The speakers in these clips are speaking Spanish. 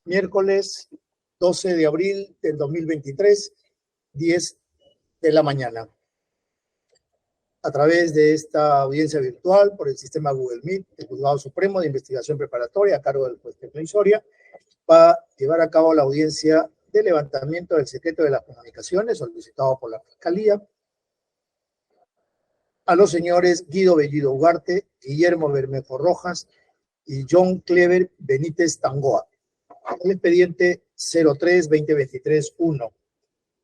miércoles 12 de abril del 2023, 10 de la mañana. A través de esta audiencia virtual por el sistema Google Meet, el Juzgado Supremo de Investigación Preparatoria a cargo del juez Tecno Soria va a llevar a cabo la audiencia de levantamiento del secreto de las comunicaciones solicitado por la Fiscalía a los señores Guido Bellido Ugarte, Guillermo Bermejo Rojas y John Clever Benítez Tangoa. El expediente 03-2023-1,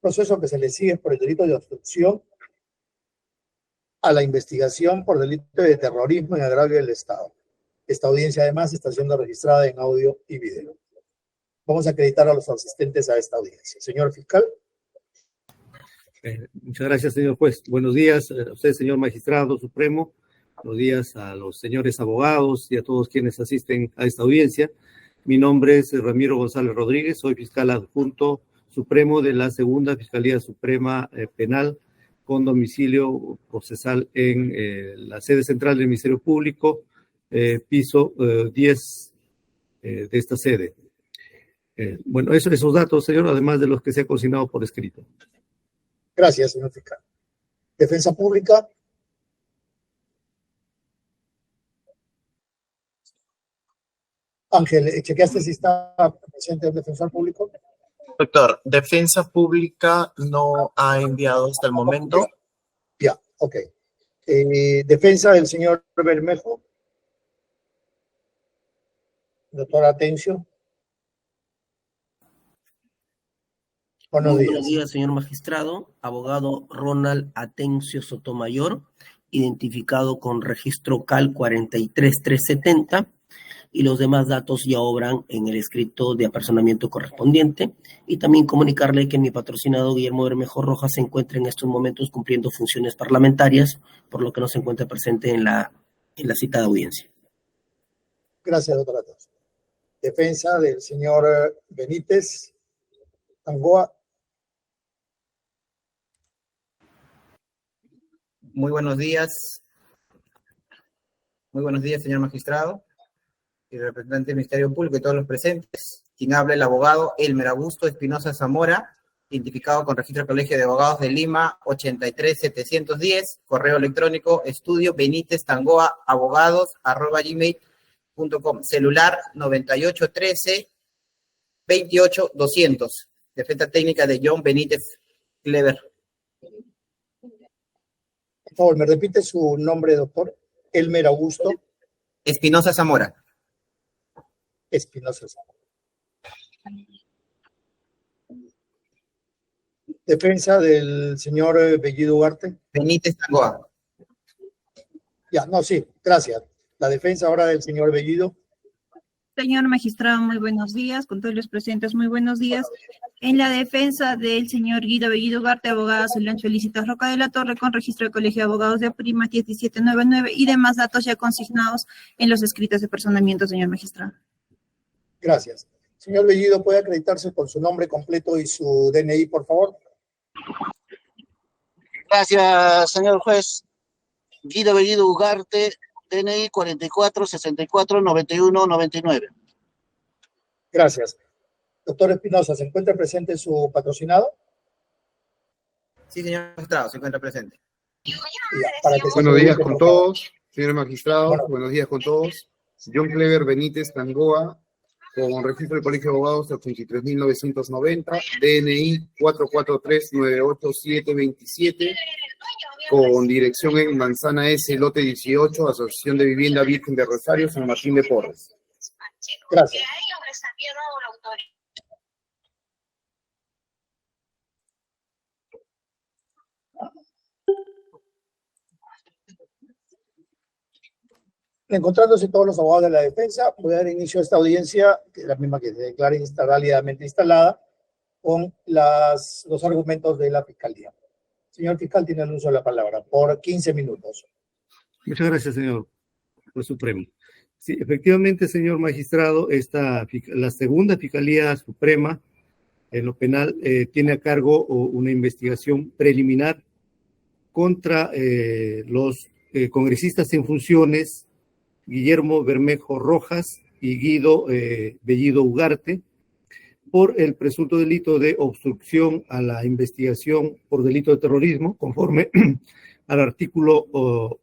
proceso que se le sigue por el delito de obstrucción a la investigación por delito de terrorismo en agravio del Estado. Esta audiencia además está siendo registrada en audio y video. Vamos a acreditar a los asistentes a esta audiencia. Señor fiscal. Muchas gracias, señor juez. Buenos días a usted, señor magistrado supremo. Buenos días a los señores abogados y a todos quienes asisten a esta audiencia. Mi nombre es Ramiro González Rodríguez, soy fiscal adjunto supremo de la Segunda Fiscalía Suprema Penal con domicilio procesal en la sede central del Ministerio Público, piso 10 de esta sede. Bueno, esos datos, señor, además de los que se ha consignado por escrito. Gracias, señor fiscal. Defensa pública. Ángel, ¿chequeaste si está presente el defensor público? Doctor, Defensa Pública no ha enviado hasta el momento. Ya, ok. Defensa del señor Bermejo. Doctor Atencio. Buenos días, señor magistrado. Abogado Ronald Atencio Sotomayor, identificado con registro CAL 43370, y los demás datos ya obran en el escrito de apersonamiento correspondiente. Y también comunicarle que mi patrocinado Guillermo Bermejo Rojas se encuentra en estos momentos cumpliendo funciones parlamentarias, por lo que no se encuentra presente en la citada audiencia. Gracias, doctor Atencio. Defensa del señor Benítez Tangoa. Muy buenos días. Muy buenos días, señor magistrado y representante del Ministerio Público y todos los presentes. Quien habla el abogado Elmer Augusto Espinosa Zamora, identificado con registro Colegio de Abogados de Lima 83710, correo electrónico estudio Benítez Tangoa abogados@gmail.com, celular 9813 28200, defensa técnica de John Benítez Clever. Por favor, ¿me repite su nombre, doctor? Elmer Augusto Espinosa Zamora. Espinosa Zamora. Defensa del señor Bellido Ugarte. Benítez Tangoa. Ya, no, sí, gracias. La defensa ahora del señor Bellido. Señor magistrado, muy buenos días. Con todos los presentes, muy buenos días. En la defensa del señor Guido Bellido Ugarte, abogada Solange Felicitas Roca de la Torre, con registro de Colegio de Abogados de Prima 1799 y demás datos ya consignados en los escritos de personamiento, señor magistrado. Gracias. Señor Bellido, ¿puede acreditarse con su nombre completo y su DNI, por favor? Gracias, señor juez. Guido Bellido Ugarte, DNI 44649199. Gracias. Doctor Espinosa, ¿se encuentra presente su patrocinado? Sí, señor magistrado, se encuentra presente. Buenos días con todos, señor magistrado, buenos días con todos. John Clever Benítez Tangoa, con registro del Colegio de Abogados 83.990, DNI 443982727, con dirección en Manzana S, lote 18, Asociación de Vivienda Virgen de Rosario, San Martín de Porres. Gracias. Encontrándose todos los abogados de la defensa, voy a dar inicio a esta audiencia, que es la misma que se declara válidamente instalada, con los argumentos de la Fiscalía. Señor fiscal, tiene el uso de la palabra por 15 minutos. Muchas gracias, señor juez supremo. Sí, efectivamente, señor magistrado, la Segunda Fiscalía Suprema en lo penal tiene a cargo una investigación preliminar contra los congresistas en funciones Guillermo Bermejo Rojas y Guido Bellido Ugarte, por el presunto delito de obstrucción a la investigación por delito de terrorismo, conforme al artículo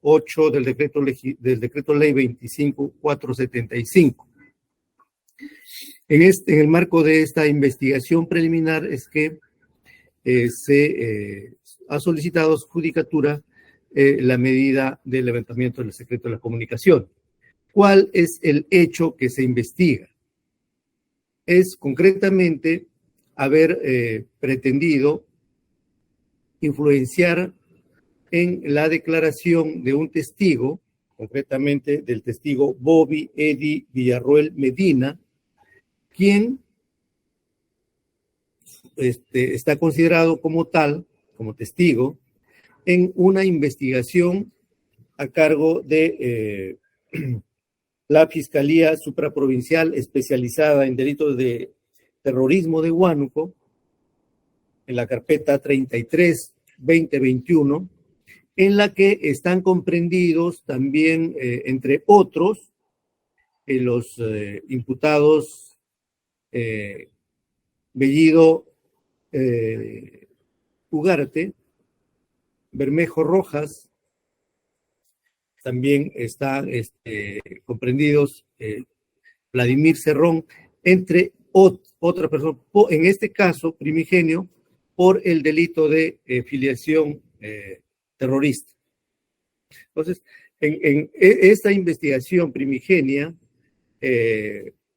8 del decreto ley 25.475. En el marco de esta investigación preliminar es que se ha solicitado a su judicatura la medida de levantamiento del secreto de la comunicación. ¿Cuál es el hecho que se investiga? Es concretamente haber pretendido influenciar en la declaración de un testigo, concretamente del testigo Bobby Eddie Villarroel Medina, quien está considerado como tal, como testigo, en una investigación a cargo de la Fiscalía Supraprovincial especializada en delitos de terrorismo de Huánuco, en la carpeta 33-2021, en la que están comprendidos también, entre otros, los imputados Bellido Ugarte, Bermejo Rojas, también están comprendidos Vladimir Cerrón, entre otras personas, en este caso primigenio, por el delito de filiación terrorista. Entonces, en esta investigación primigenia,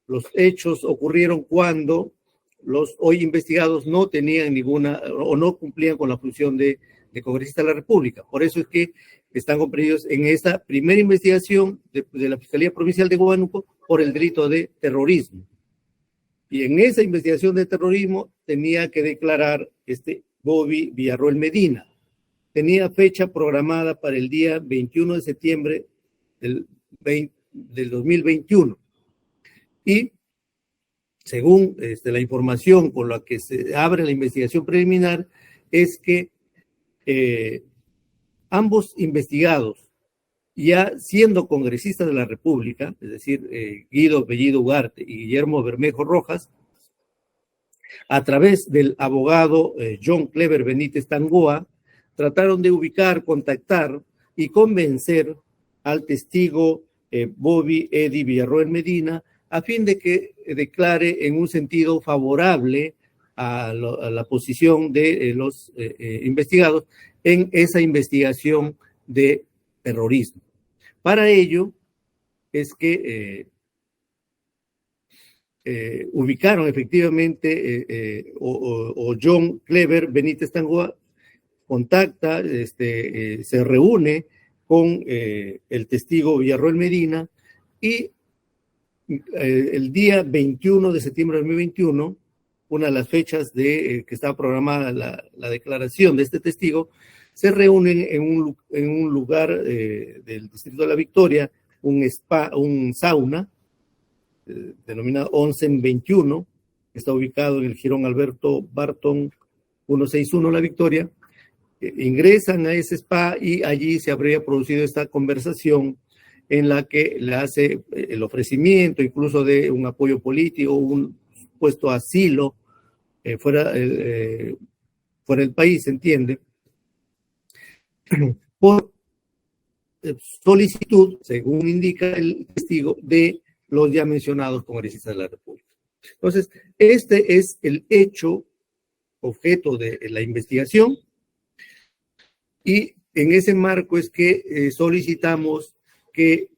los hechos ocurrieron cuando los hoy investigados no tenían ninguna o no cumplían con la función de congresista de la República. Por eso es que están comprendidos en esta primera investigación de la Fiscalía Provincial de Huánuco por el delito de terrorismo. Y en esa investigación de terrorismo tenía que declarar Bobby Villarroel Medina. Tenía fecha programada para el día 21 de septiembre del 2021. Y según la información con la que se abre la investigación preliminar, es que ambos investigados, ya siendo congresistas de la República, es decir, Guido Bellido Ugarte y Guillermo Bermejo Rojas, a través del abogado John Clever Benítez Tangoa, trataron de ubicar, contactar y convencer al testigo Bobby Eddie Villarroel Medina a fin de que declare en un sentido favorable a la posición de los investigados en esa investigación de terrorismo. Para ello es que ubicaron efectivamente, o John Clever Benítez Tangoa contacta, se reúne con el testigo Villarroel Medina y el día 21 de septiembre de 2021, una de las fechas que estaba programada la declaración de este testigo, se reúnen en un lugar del Distrito de la Victoria, un sauna, denominado Onsen 21, que está ubicado en el Jirón Alberto Barton 161 La Victoria. Ingresan a ese spa y allí se habría producido esta conversación en la que le hace el ofrecimiento incluso de un apoyo político, un puesto asilo fuera del país, ¿se entiende? Por solicitud, según indica el testigo, de los ya mencionados congresistas de la República. Entonces, este es el hecho objeto de la investigación y en ese marco es que solicitamos que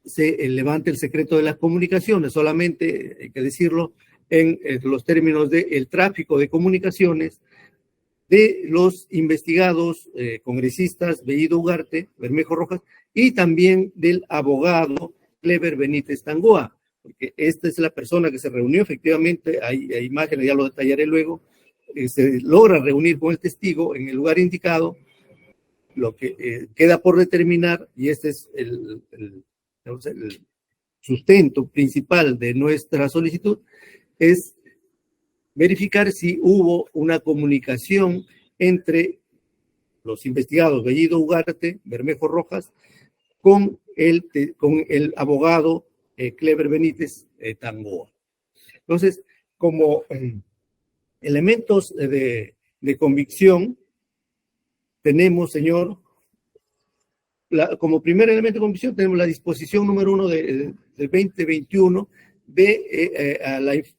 se levante el secreto de las comunicaciones, solamente hay que decirlo en los términos del tráfico de comunicaciones de los investigados congresistas Bellido Ugarte, Bermejo Rojas, y también del abogado Clever Benítez Tangoa, porque esta es la persona que se reunió, efectivamente, hay imágenes, ya lo detallaré luego, se logra reunir con el testigo en el lugar indicado. Lo que queda por determinar, y este es el sustento principal de nuestra solicitud, es verificar si hubo una comunicación entre los investigados Bellido Ugarte, Bermejo Rojas, con el abogado Clever Benítez Tangoa. Entonces, como elementos de convicción, tenemos, señor, como primer elemento de convicción, tenemos la disposición número 1 del 2021 de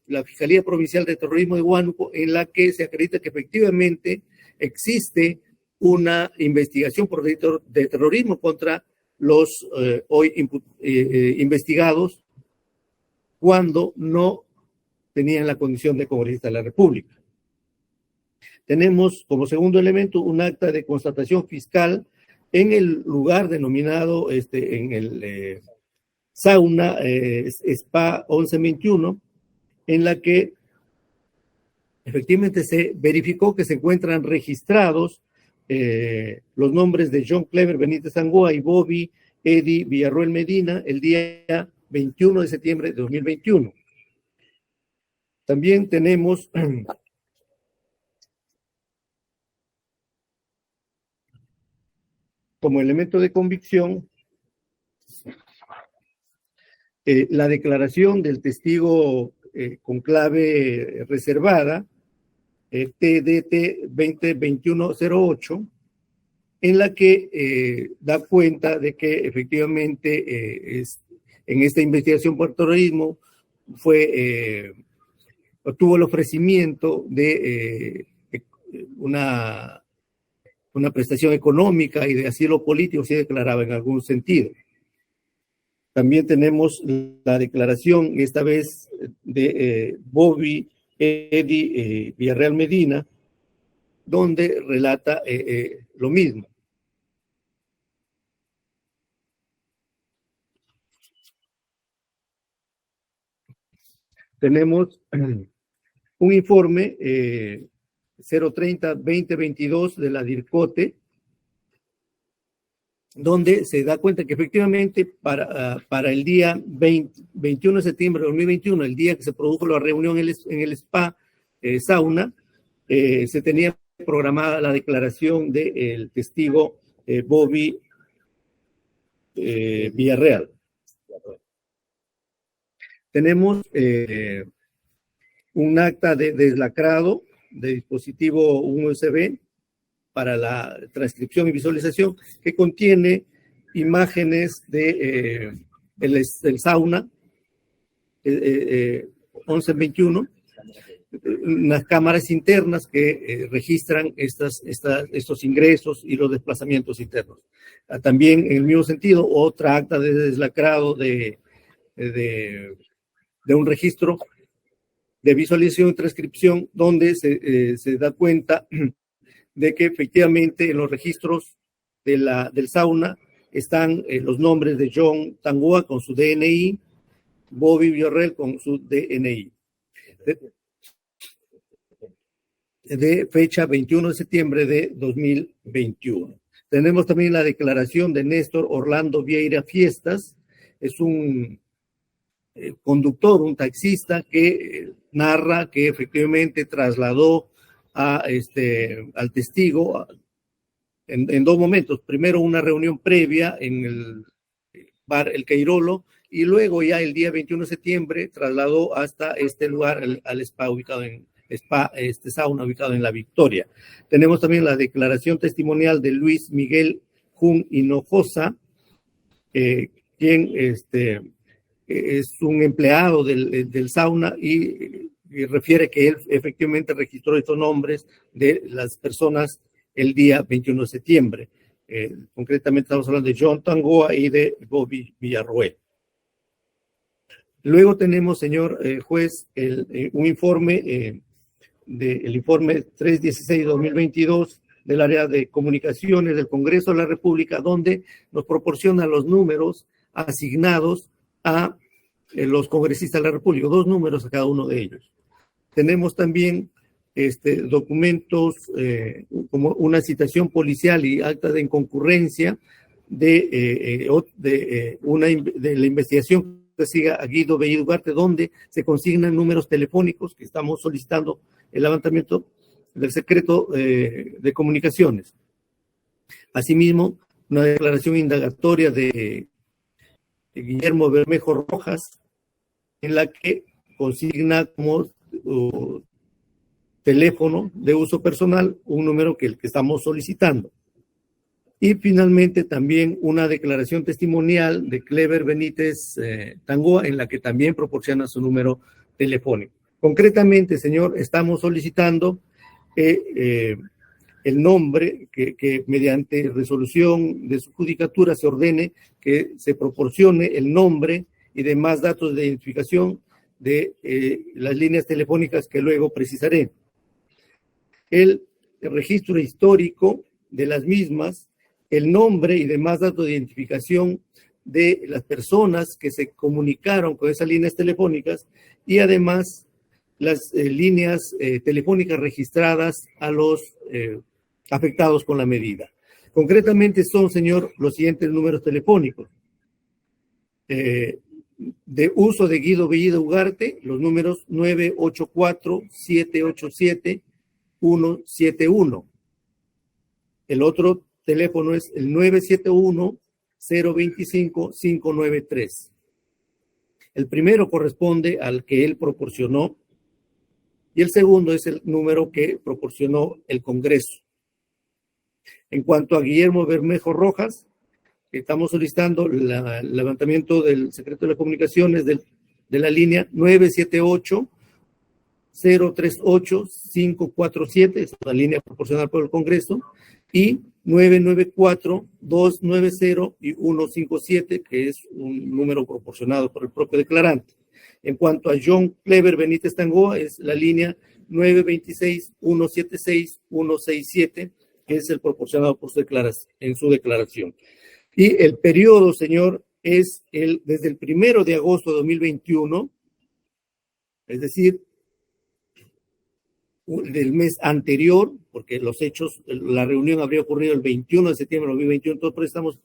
la Fiscalía Provincial de Terrorismo de Huánuco, en la que se acredita que efectivamente existe una investigación por delito de terrorismo contra los hoy investigados cuando no tenían la condición de congresista de la República. Tenemos como segundo elemento un acta de constatación fiscal en el lugar denominado, en el sauna Spa 1121, en la que efectivamente se verificó que se encuentran registrados los nombres de John Clever Benítez Angoa y Bobby Eddie Villarroel Medina el día 21 de septiembre de 2021. También tenemos como elemento de convicción la declaración del testigo con clave reservada, TDT 202108, en la que da cuenta de que efectivamente en esta investigación por terrorismo obtuvo el ofrecimiento de una prestación económica y de asilo político, se declaraba en algún sentido. También tenemos la declaración, esta vez de Bobby Eddie Villarreal Medina, donde relata lo mismo. Tenemos un informe 030-2022 de la DIRCOTE, donde se da cuenta que efectivamente para el día 21 de septiembre de 2021, el día que se produjo la reunión en el spa sauna, se tenía programada la declaración del testigo Bobby Villarreal. Tenemos un acta de deslacrado de dispositivo USB para la transcripción y visualización que contiene imágenes de el sauna 1121, unas cámaras internas que registran estos ingresos y los desplazamientos internos. También, en el mismo sentido, otra acta de deslacrado de un registro de visualización y transcripción donde se da cuenta de que efectivamente en los registros del sauna están los nombres de John Tangoa con su DNI, Bobby Villarreal con su DNI. De fecha 21 de septiembre de 2021. Tenemos también la declaración de Néstor Orlando Vieira Fiestas, es un conductor, un taxista que narra que efectivamente trasladó al testigo en dos momentos. Primero una reunión previa en el bar El Queirolo y luego ya el día 21 de septiembre trasladó hasta este lugar, al spa ubicado en sauna ubicado en La Victoria. Tenemos también la declaración testimonial de Luis Miguel Jun Hinojosa, quien es un empleado del sauna y refiere que él efectivamente registró estos nombres de las personas el día 21 de septiembre. Concretamente estamos hablando de John Tangoa y de Bobby Villarroel. Luego tenemos, señor juez, un informe, el informe 316-2022 del área de comunicaciones del Congreso de la República, donde nos proporciona los números asignados a los congresistas de la República, 2 números a cada uno de ellos. Tenemos también documentos como una citación policial y acta de inconcurrencia de la investigación que siga a Guido Bellido Ugarte, donde se consignan números telefónicos que estamos solicitando el levantamiento del secreto de comunicaciones. Asimismo, una declaración indagatoria de Guillermo Bermejo Rojas, en la que consigna como teléfono de uso personal un número que estamos solicitando. Y finalmente también una declaración testimonial de Clever Benítez Tangoa, en la que también proporciona su número telefónico. Concretamente, señor, estamos solicitando el nombre, que mediante resolución de su judicatura se ordene que se proporcione el nombre y demás datos de identificación de las líneas telefónicas que luego precisaré. El registro histórico de las mismas, el nombre y demás datos de identificación de las personas que se comunicaron con esas líneas telefónicas y además las líneas telefónicas registradas a los afectados con la medida. Concretamente son, señor, los siguientes números telefónicos. De uso de Guido Bellido Ugarte, los números 984-787-171. El otro teléfono es el 971-025-593. El primero corresponde al que él proporcionó y el segundo es el número que proporcionó el Congreso. En cuanto a Guillermo Bermejo Rojas, estamos solicitando el levantamiento del secreto de las comunicaciones de la línea 978-038-547, es la línea proporcional por el Congreso, y 994-290 y 157, que es un número proporcionado por el propio declarante. En cuanto a John Clever Benítez Tangoa, es la línea 926-176-167, que es el proporcionado por en su declaración. Y el periodo, señor, es desde el 1 de agosto de 2021, es decir, del mes anterior, porque los hechos, la reunión habría ocurrido el 21 de septiembre de 2021, entonces estamos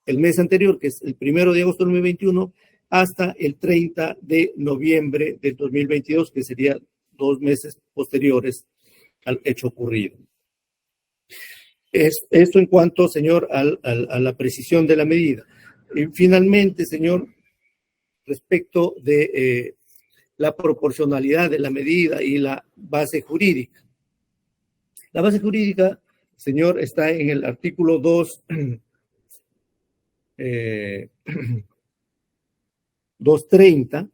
el mes anterior, que es el 1 de agosto de 2021, hasta el 30 de noviembre del 2022, que sería 2 meses posteriores al hecho ocurrido. Esto en cuanto, señor, a la precisión de la medida. Y finalmente, señor, respecto de la proporcionalidad de la medida y la base jurídica. La base jurídica, señor, está en el artículo 230,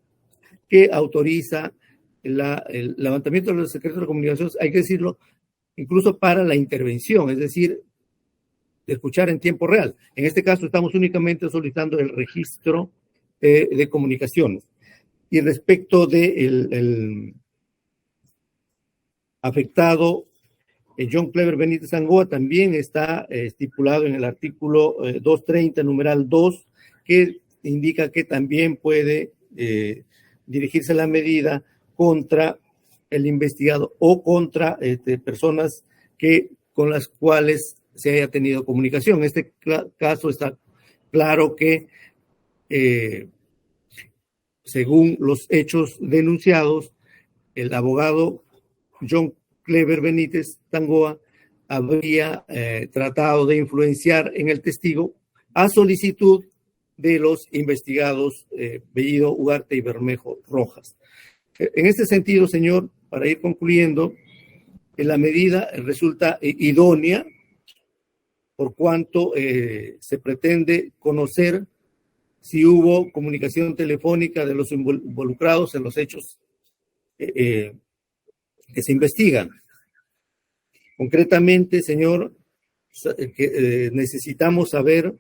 que autoriza el levantamiento de los secretos de comunicaciones, hay que decirlo, incluso para la intervención, es decir, de escuchar en tiempo real. En este caso estamos únicamente solicitando el registro de comunicaciones. Y respecto del afectado John Clever Benítez Tangoa, también está estipulado en el artículo 230, numeral 2, que indica que también puede dirigirse la medida contra el investigado o contra personas con las cuales se haya tenido comunicación. En este caso está claro que según los hechos denunciados, el abogado John Clever Benítez Tangoa habría tratado de influenciar en el testigo a solicitud de los investigados Bellido Ugarte y Bermejo Rojas. En este sentido, señor, para ir concluyendo, la medida resulta idónea por cuanto se pretende conocer si hubo comunicación telefónica de los involucrados en los hechos que se investigan. Concretamente, señor, necesitamos saber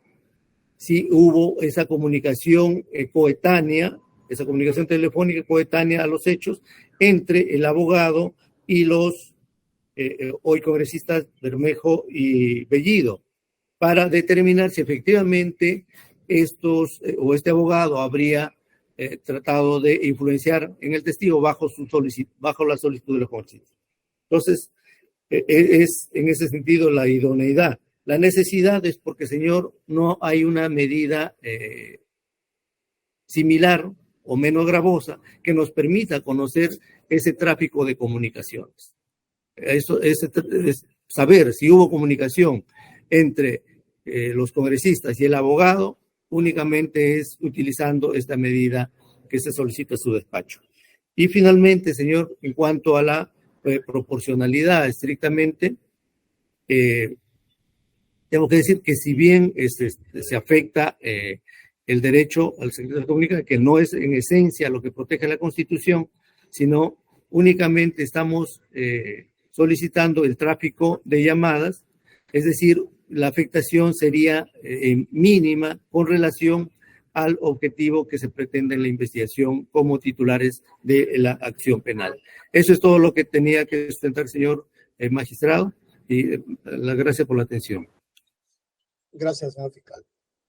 si hubo esa comunicación coetánea, esa comunicación telefónica coetánea a los hechos entre el abogado y los hoy congresistas Bermejo y Bellido, para determinar si efectivamente este abogado habría tratado de influenciar en el testigo bajo la solicitud de los congresistas. Entonces, es en ese sentido la idoneidad. La necesidad es porque, señor, no hay una medida similar o menos gravosa que nos permita conocer ese tráfico de comunicaciones. Eso es saber si hubo comunicación entre los congresistas y el abogado, únicamente es utilizando esta medida que se solicita a su despacho. Y finalmente, señor, en cuanto a la proporcionalidad estrictamente, tengo que decir que si bien se afecta el derecho al secreto de la comunicación, que no es en esencia lo que protege la Constitución, sino únicamente estamos solicitando el tráfico de llamadas, es decir, la afectación sería mínima con relación al objetivo que se pretende en la investigación como titulares de la acción penal. Eso es todo lo que tenía que sustentar, señor magistrado, y la gracias por la atención. Gracias, señor fiscal.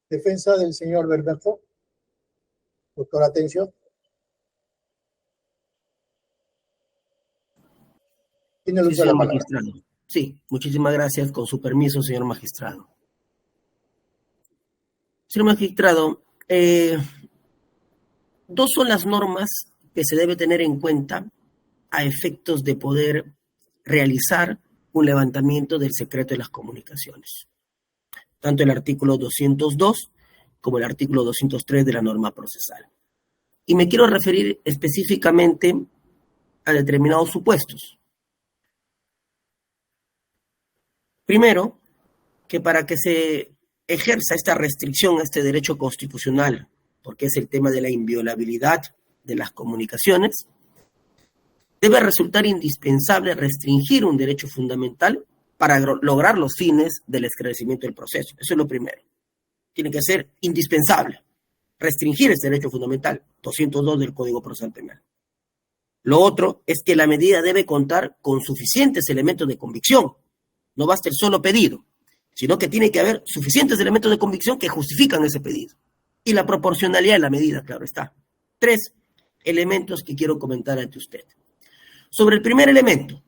Defensa del señor Bermejo. Doctor Atencio. Tiene el uso de la palabra. Magistrado. Sí, muchísimas gracias. Con su permiso, señor magistrado. Señor magistrado, dos son las normas que se debe tener en cuenta a efectos de poder realizar un levantamiento del secreto de las comunicaciones. Tanto el artículo 202 como el artículo 203 de la norma procesal. Y me quiero referir específicamente a determinados supuestos. Primero, que para que se ejerza esta restricción a este derecho constitucional, porque es el tema de la inviolabilidad de las comunicaciones, debe resultar indispensable restringir un derecho fundamental para lograr los fines del esclarecimiento del proceso. Eso es lo primero. Tiene que ser indispensable restringir ese derecho fundamental, 202 del Código Procesal Penal. Lo otro es que la medida debe contar con suficientes elementos de convicción. No basta el solo pedido, sino que tiene que haber suficientes elementos de convicción que justifican ese pedido. Y la proporcionalidad de la medida, claro está. 3 elementos que quiero comentar ante usted. Sobre el primer elemento,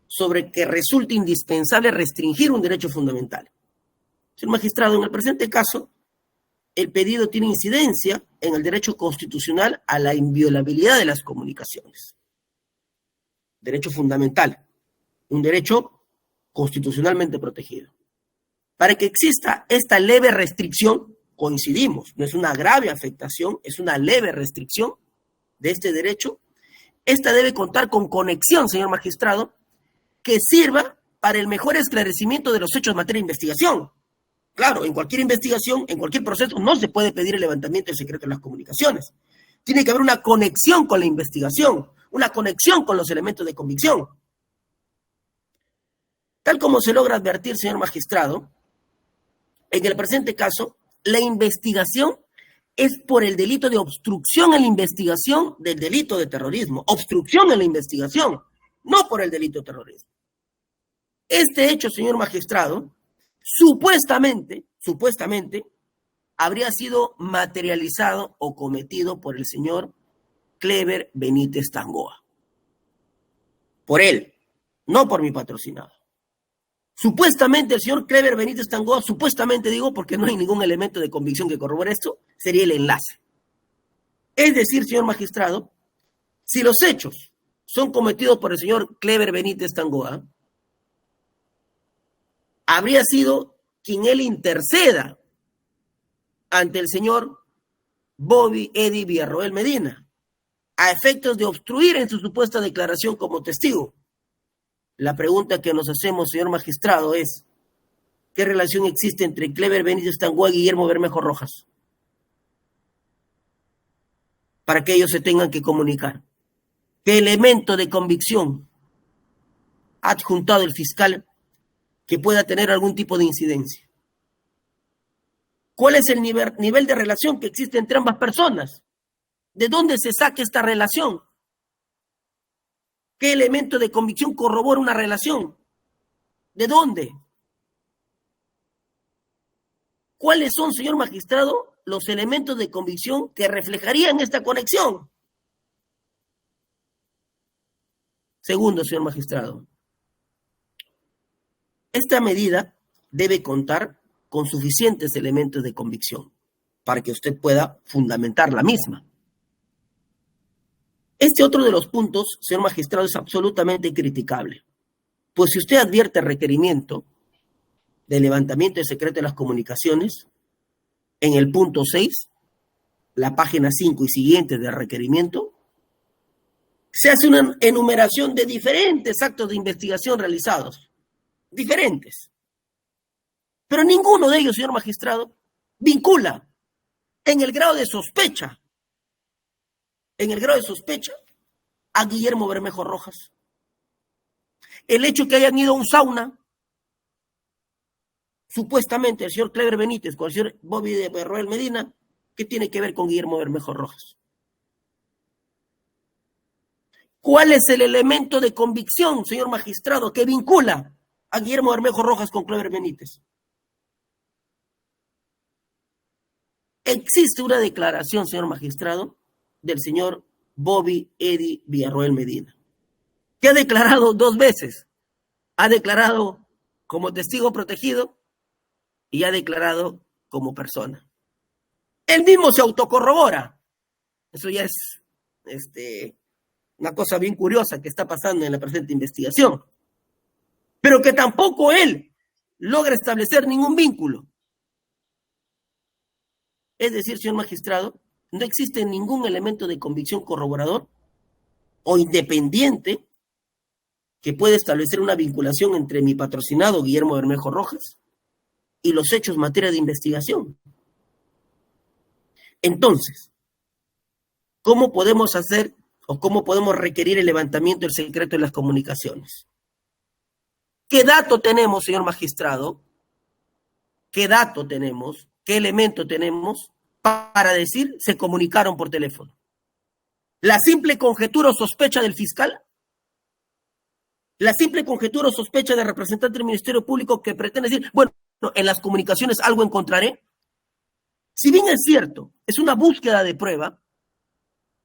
sobre que resulte indispensable restringir un derecho fundamental. Señor magistrado, en el presente caso, el pedido tiene incidencia en el derecho constitucional a la inviolabilidad de las comunicaciones. Derecho fundamental, un derecho constitucionalmente protegido. Para que exista esta leve restricción, coincidimos, no es una grave afectación, es una leve restricción de este derecho. Esta debe contar con conexión, señor magistrado, que sirva para el mejor esclarecimiento de los hechos en materia de investigación. Claro, en cualquier investigación, en cualquier proceso, no se puede pedir el levantamiento del secreto de las comunicaciones. Tiene que haber una conexión con la investigación, una conexión con los elementos de convicción. Tal como se logra advertir, señor magistrado, en el presente caso, la investigación es por el delito de obstrucción en la investigación del delito de terrorismo. Obstrucción en la investigación, no por el delito de terrorismo. Este hecho, señor magistrado, supuestamente, habría sido materializado o cometido por el señor Clever Benítez Tangoa. Por él, no por mi patrocinado. Supuestamente el señor Clever Benítez Tangoa, supuestamente digo porque no hay ningún elemento de convicción que corrobore esto, sería el enlace. Es decir, señor magistrado, si los hechos son cometidos por el señor Clever Benítez Tangoa, habría sido quien él interceda ante el señor Bobby Eddie Villarroel Medina, a efectos de obstruir en su supuesta declaración como testigo. La pregunta que nos hacemos, señor magistrado, es: ¿qué relación existe entre Clever Benítez Tangoa y Guillermo Bermejo Rojas? Para que ellos se tengan que comunicar. ¿Qué elemento de convicción ha adjuntado el fiscal que pueda tener algún tipo de incidencia? ¿Cuál es el nivel de relación que existe entre ambas personas? ¿De dónde se saca esta relación? ¿Qué elemento de convicción corrobora una relación? ¿De dónde? ¿Cuáles son, señor magistrado, los elementos de convicción que reflejarían esta conexión? Segundo, señor magistrado, esta medida debe contar con suficientes elementos de convicción para que usted pueda fundamentar la misma. Este otro de los puntos, señor magistrado, es absolutamente criticable, pues si usted advierte requerimiento de levantamiento de secreto de las comunicaciones, en el punto 6, la página 5 y siguientes del requerimiento, se hace una enumeración de diferentes actos de investigación realizados, diferentes. Pero ninguno de ellos, señor magistrado, vincula en el grado de sospecha, a Guillermo Bermejo Rojas. El hecho que hayan ido a un sauna, supuestamente el señor Clever Benítez con el señor Bobby de Berroel Medina, ¿qué tiene que ver con Guillermo Bermejo Rojas? ¿Cuál es el elemento de convicción, señor magistrado, que vincula a Guillermo Bermejo Rojas con Clever Benítez? Existe una declaración, señor magistrado, del señor Bobby Eddie Villarroel Medina, que ha declarado 2 veces. Ha declarado como testigo protegido y ha declarado como persona. Él mismo se autocorrobora. Eso ya es una cosa bien curiosa que está pasando en la presente investigación. Pero que tampoco él logra establecer ningún vínculo. Es decir, señor magistrado, no existe ningún elemento de convicción corroborador o independiente que pueda establecer una vinculación entre mi patrocinado Guillermo Bermejo Rojas y los hechos en materia de investigación. Entonces, ¿cómo podemos hacer o cómo podemos requerir el levantamiento del secreto de las comunicaciones? ¿Qué dato tenemos, señor magistrado? ¿Qué dato tenemos? ¿Qué elemento tenemos para decir se comunicaron por teléfono? ¿La simple conjetura o sospecha del fiscal? ¿La simple conjetura o sospecha del representante del Ministerio Público que pretende decir, bueno, en las comunicaciones algo encontraré? Si bien es cierto, es una búsqueda de prueba,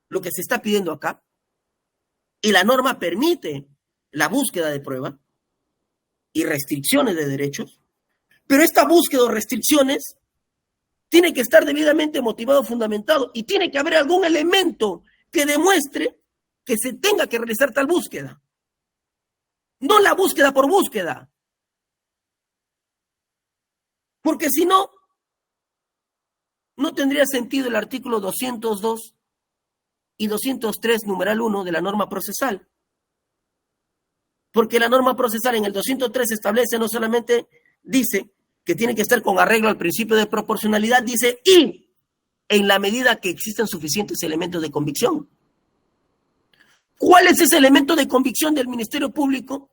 lo que se está pidiendo acá, y la norma permite la búsqueda de prueba y restricciones de derechos, pero esta búsqueda o restricciones tiene que estar debidamente motivado, fundamentado, y tiene que haber algún elemento que demuestre que se tenga que realizar tal búsqueda. No la búsqueda por búsqueda. Porque si no, no tendría sentido el artículo 202 y 203, numeral 1 de la norma procesal. Porque la norma procesal en el 203 establece, no solamente dice que tiene que estar con arreglo al principio de proporcionalidad, dice y en la medida que existen suficientes elementos de convicción. ¿Cuál es ese elemento de convicción del Ministerio Público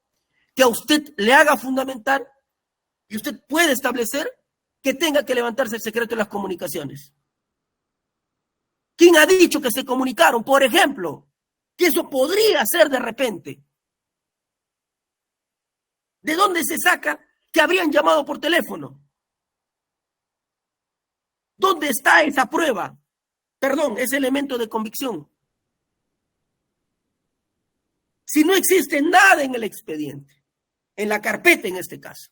que a usted le haga fundamentar y usted puede establecer que tenga que levantarse el secreto de las comunicaciones? ¿Quién ha dicho que se comunicaron? Por ejemplo, que eso podría ser de repente. ¿De dónde se saca que habrían llamado por teléfono? ¿Dónde está esa prueba? Perdón, ese elemento de convicción. Si no existe nada en el expediente, en la carpeta en este caso,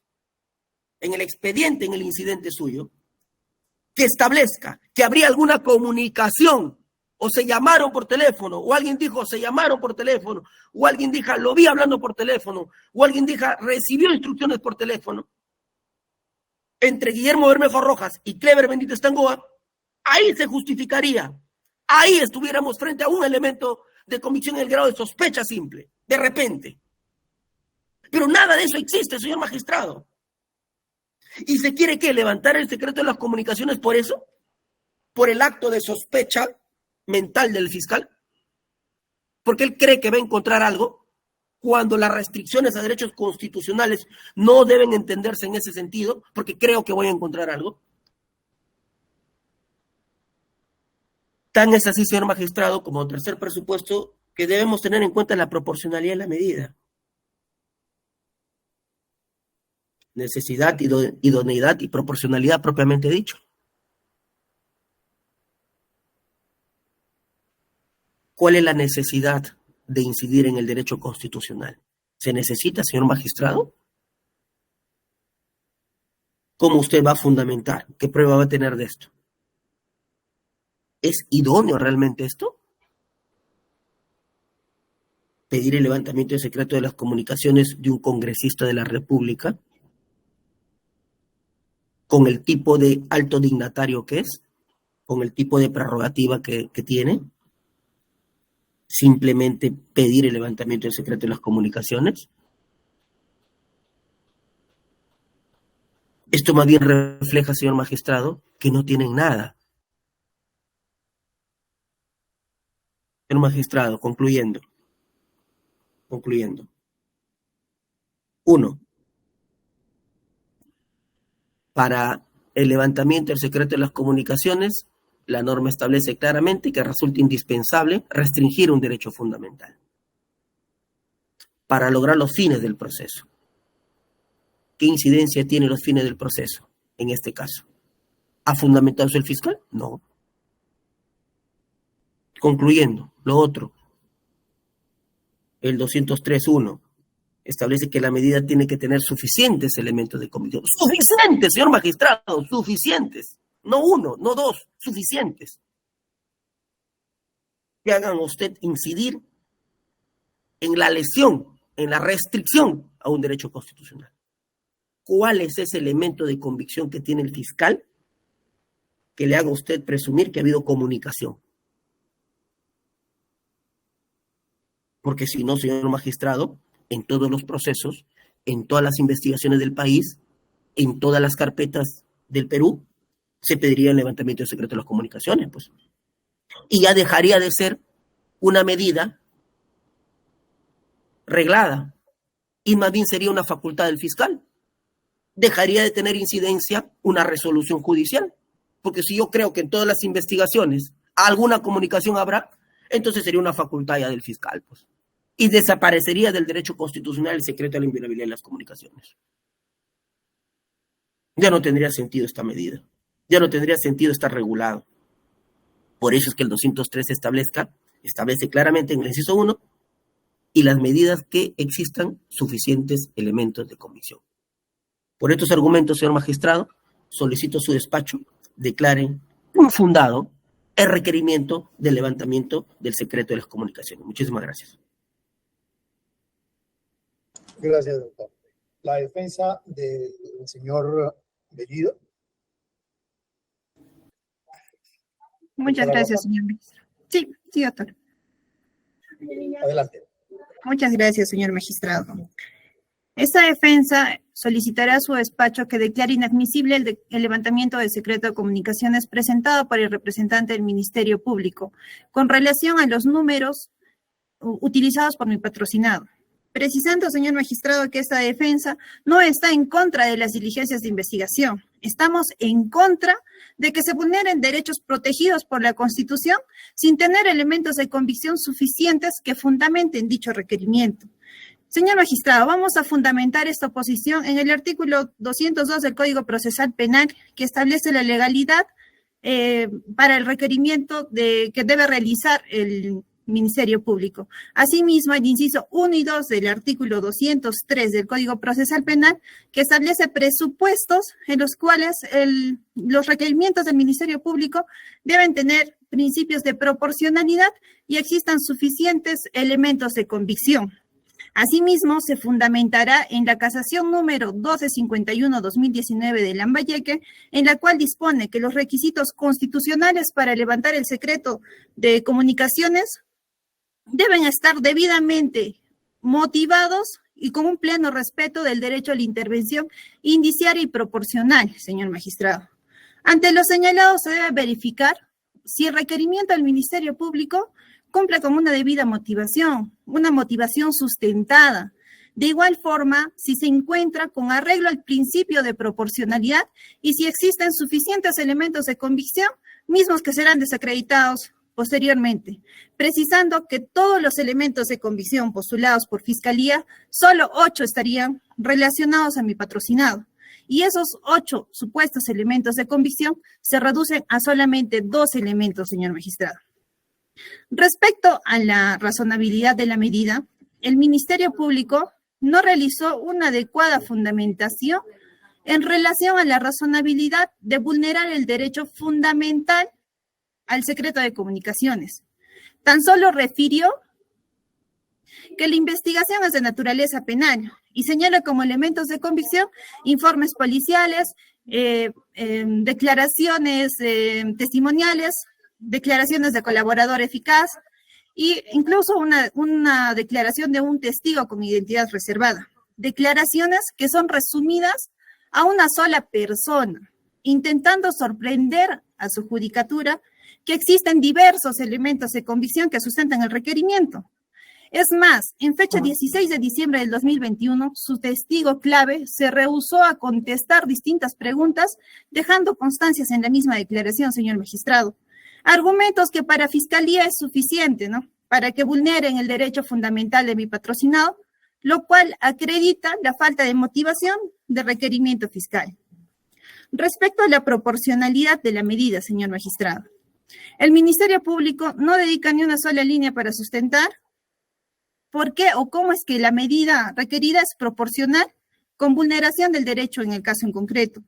en el expediente, en el incidente suyo, que establezca que habría alguna comunicación, o se llamaron por teléfono, o alguien dijo se llamaron por teléfono, o alguien dijo lo vi hablando por teléfono, o alguien dijo recibió instrucciones por teléfono, entre Guillermo Bermejo Rojas y Clever Benítez Tangoa, ahí se justificaría, ahí estuviéramos frente a un elemento de convicción en el grado de sospecha simple, de repente. Pero nada de eso existe, señor magistrado. ¿Y se quiere qué? ¿Levantar el secreto de las comunicaciones por eso? ¿Por el acto de sospecha mental del fiscal? Porque él cree que va a encontrar algo cuando las restricciones a derechos constitucionales no deben entenderse en ese sentido, porque creo que voy a encontrar algo. Tan es así, señor magistrado, como tercer presupuesto, que debemos tener en cuenta la proporcionalidad de la medida. Necesidad, idoneidad y proporcionalidad propiamente dicho. ¿Cuál es la necesidad de incidir en el derecho constitucional? ¿Se necesita, señor magistrado? ¿Cómo usted va a fundamentar? ¿Qué prueba va a tener de esto? ¿Es idóneo realmente esto? ¿Pedir el levantamiento de secreto de las comunicaciones de un congresista de la República con el tipo de alto dignatario que es, con el tipo de prerrogativa que tiene? simplemente pedir el levantamiento del secreto de las comunicaciones? Esto más bien refleja, señor magistrado, que no tienen nada. Señor magistrado, concluyendo. 1. Para el levantamiento del secreto de las comunicaciones, la norma establece claramente que resulta indispensable restringir un derecho fundamental para lograr los fines del proceso. ¿Qué incidencia tienen los fines del proceso en este caso? ¿Ha fundamentado eso el fiscal? No. Concluyendo, lo otro, el 203.1 establece que la medida tiene que tener suficientes elementos de convicción. ¡Suficientes, señor magistrado! ¡Suficientes! No uno, no dos, suficientes. Que hagan a usted incidir en la lesión, en la restricción a un derecho constitucional. ¿Cuál es ese elemento de convicción que tiene el fiscal que le haga a usted presumir que ha habido comunicación? Porque si no, señor magistrado, en todos los procesos, en todas las investigaciones del país, en todas las carpetas del Perú, se pediría el levantamiento del secreto de las comunicaciones, pues. Y ya dejaría de ser una medida reglada, y más bien sería una facultad del fiscal. Dejaría de tener incidencia una resolución judicial, porque si yo creo que en todas las investigaciones alguna comunicación habrá, entonces sería una facultad ya del fiscal, pues. Y desaparecería del derecho constitucional el secreto de la inviolabilidad de las comunicaciones. Ya no tendría sentido esta medida. Ya no tendría sentido estar regulado. Por eso es que el 203 establece claramente en el inciso 1 y las medidas que existan suficientes elementos de convicción. Por estos argumentos, señor magistrado, solicito su despacho declare infundado el requerimiento del levantamiento del secreto de las comunicaciones. Muchísimas gracias. Gracias, doctor. La defensa del señor Bellido. Muchas gracias, señor magistrado. Sí, doctor. Adelante. Muchas gracias, señor magistrado. Esta defensa solicitará a su despacho que declare inadmisible el levantamiento del secreto de comunicaciones presentado por el representante del Ministerio Público con relación a los números utilizados por mi patrocinado. Precisando, señor magistrado, que esta defensa no está en contra de las diligencias de investigación. Estamos en contra de que se vulneren derechos protegidos por la Constitución sin tener elementos de convicción suficientes que fundamenten dicho requerimiento. Señor magistrado, vamos a fundamentar esta oposición en el artículo 202 del Código Procesal Penal, que establece la legalidad para el requerimiento que debe realizar el Ministerio Público. Asimismo, el inciso 1 y 2 del artículo 203 del Código Procesal Penal, que establece presupuestos en los cuales los requerimientos del Ministerio Público deben tener principios de proporcionalidad y existan suficientes elementos de convicción. Asimismo, se fundamentará en la casación número 1251-2019 de Lambayeque, en la cual dispone que los requisitos constitucionales para levantar el secreto de comunicaciones deben estar debidamente motivados y con un pleno respeto del derecho a la intervención indiciaria y proporcional, señor magistrado. Ante lo señalado, se debe verificar si el requerimiento del Ministerio Público cumple con una debida motivación, una motivación sustentada. De igual forma, si se encuentra con arreglo al principio de proporcionalidad y si existen suficientes elementos de convicción, mismos que serán desacreditados posteriormente, precisando que todos los elementos de convicción postulados por Fiscalía, solo 8 estarían relacionados a mi patrocinado. Y esos 8 supuestos elementos de convicción se reducen a solamente 2 elementos, señor magistrado. Respecto a la razonabilidad de la medida, el Ministerio Público no realizó una adecuada fundamentación en relación a la razonabilidad de vulnerar el derecho fundamental al secreto de comunicaciones. Tan solo refirió que la investigación es de naturaleza penal y señala como elementos de convicción informes policiales, declaraciones testimoniales, declaraciones de colaborador eficaz y incluso una declaración de un testigo con identidad reservada. Declaraciones que son resumidas a una sola persona, intentando sorprender a su judicatura que existen diversos elementos de convicción que sustentan el requerimiento. Es más, en fecha 16 de diciembre del 2021, su testigo clave se rehusó a contestar distintas preguntas, dejando constancias en la misma declaración, señor magistrado. Argumentos que para Fiscalía es suficiente, ¿no?, para que vulneren el derecho fundamental de mi patrocinado, lo cual acredita la falta de motivación de requerimiento fiscal. Respecto a la proporcionalidad de la medida, señor magistrado, el Ministerio Público no dedica ni una sola línea para sustentar por qué o cómo es que la medida requerida es proporcional con vulneración del derecho en el caso en concreto.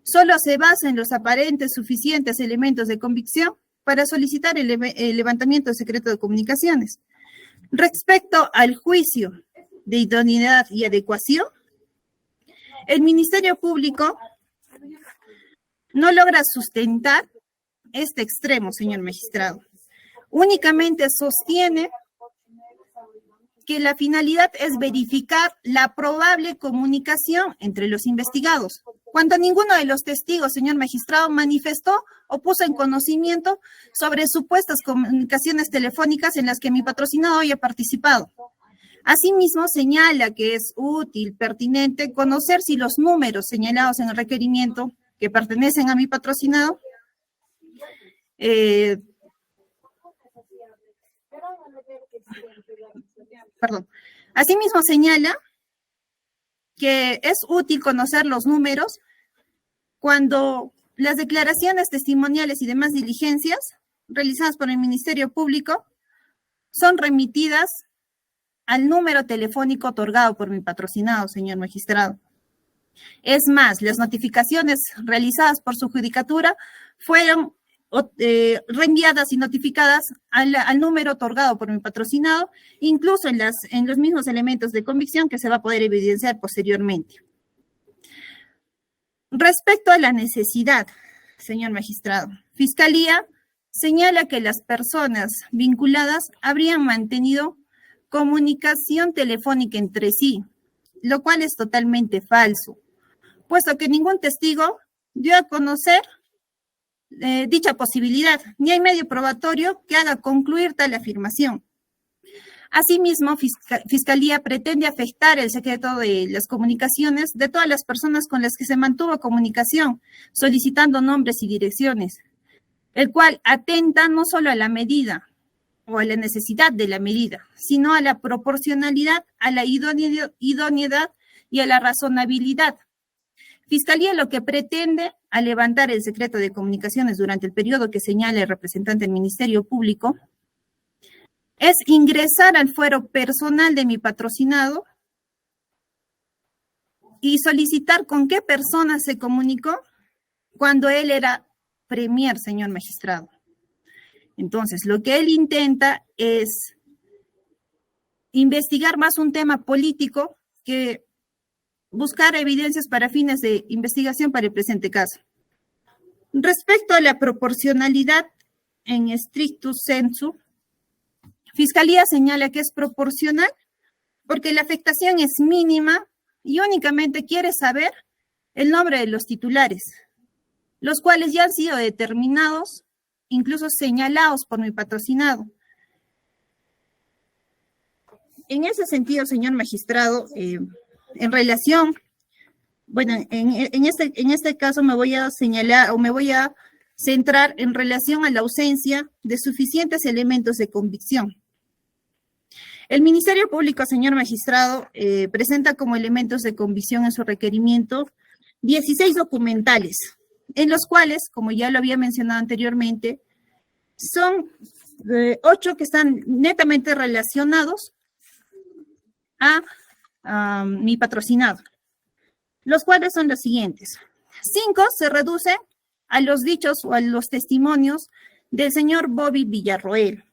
Solo se basa en los aparentes suficientes elementos de convicción para solicitar el levantamiento de secreto de comunicaciones. Respecto al juicio de idoneidad y adecuación, el Ministerio Público no logra sustentar este extremo, señor magistrado. Únicamente sostiene que la finalidad es verificar la probable comunicación entre los investigados, cuando ninguno de los testigos, señor magistrado, manifestó o puso en conocimiento sobre supuestas comunicaciones telefónicas en las que mi patrocinado haya participado. Asimismo, señala que es útil, pertinente, conocer si los números señalados en el requerimiento que pertenecen a mi patrocinado Asimismo, señala que es útil conocer los números cuando las declaraciones testimoniales y demás diligencias realizadas por el Ministerio Público son remitidas al número telefónico otorgado por mi patrocinado, señor magistrado. Es más, las notificaciones realizadas por su judicatura fueron reenviadas y notificadas al número otorgado por mi patrocinado, incluso en los mismos elementos de convicción que se va a poder evidenciar posteriormente. Respecto a la necesidad, señor magistrado, Fiscalía señala que las personas vinculadas habrían mantenido comunicación telefónica entre sí, lo cual es totalmente falso, puesto que ningún testigo dio a conocer dicha posibilidad, ni hay medio probatorio que haga concluir tal afirmación. Asimismo, Fiscalía pretende afectar el secreto de las comunicaciones de todas las personas con las que se mantuvo comunicación, solicitando nombres y direcciones, el cual atenta no solo a la medida o a la necesidad de la medida, sino a la proporcionalidad, a la idoneidad y a la razonabilidad. Fiscalía lo que pretende al levantar el secreto de comunicaciones durante el periodo que señala el representante del Ministerio Público es ingresar al fuero personal de mi patrocinado y solicitar con qué persona se comunicó cuando él era premier, señor magistrado. Entonces, lo que él intenta es investigar más un tema político que buscar evidencias para fines de investigación para el presente caso. Respecto a la proporcionalidad en stricto sensu, Fiscalía señala que es proporcional porque la afectación es mínima y únicamente quiere saber el nombre de los titulares, los cuales ya han sido determinados, incluso señalados por mi patrocinado. En ese sentido, señor magistrado, en relación, bueno, en este caso me voy a señalar o me voy a centrar en relación a la ausencia de suficientes elementos de convicción. El Ministerio Público, señor magistrado, presenta como elementos de convicción en su requerimiento 16 documentales, en los cuales, como ya lo había mencionado anteriormente, son 8 que están netamente relacionados a mi patrocinado, los cuales son los siguientes. 5 se reducen a los dichos o a los testimonios del señor Bobby Villarroel.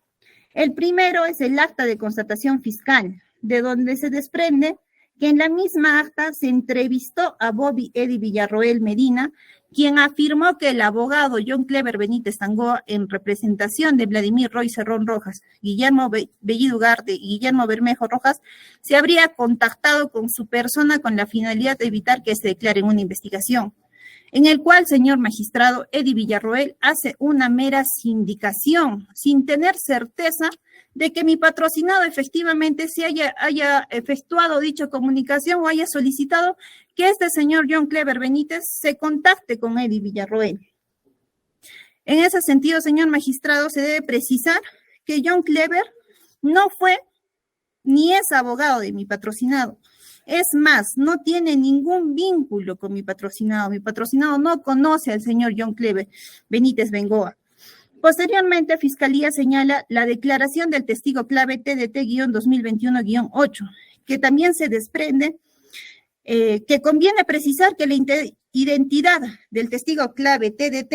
El primero es el acta de constatación fiscal, de donde se desprende que en la misma acta se entrevistó a Bobby Eddie Villarroel Medina, quien afirmó que el abogado John Clever Benítez Tangoa, en representación de Vladimir Roy Cerrón Rojas, Guillermo Bellido Ugarte y Guillermo Bermejo Rojas, se habría contactado con su persona con la finalidad de evitar que se declare en una investigación, en el cual, señor magistrado, Eddie Villarroel hace una mera sindicación, sin tener certeza de que mi patrocinado efectivamente se haya efectuado dicha comunicación o haya solicitado que este señor John Clever Benítez se contacte con Eddie Villarroel. En ese sentido, señor magistrado, se debe precisar que John Clever no fue ni es abogado de mi patrocinado. Es más, no tiene ningún vínculo con mi patrocinado. Mi patrocinado no conoce al señor John Clever Benítez Bengoa. Posteriormente, Fiscalía señala la declaración del testigo clave TDT-2021-8, que también se desprende que conviene precisar que la identidad del testigo clave TDT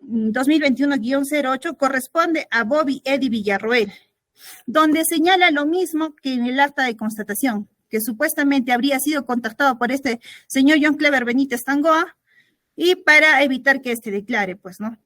2021-08 corresponde a Bobby Eddie Villarroel, donde señala lo mismo que en el acta de constatación, que supuestamente habría sido contactado por este señor John Clever Benítez Tangoa y para evitar que éste declare, pues, ¿no?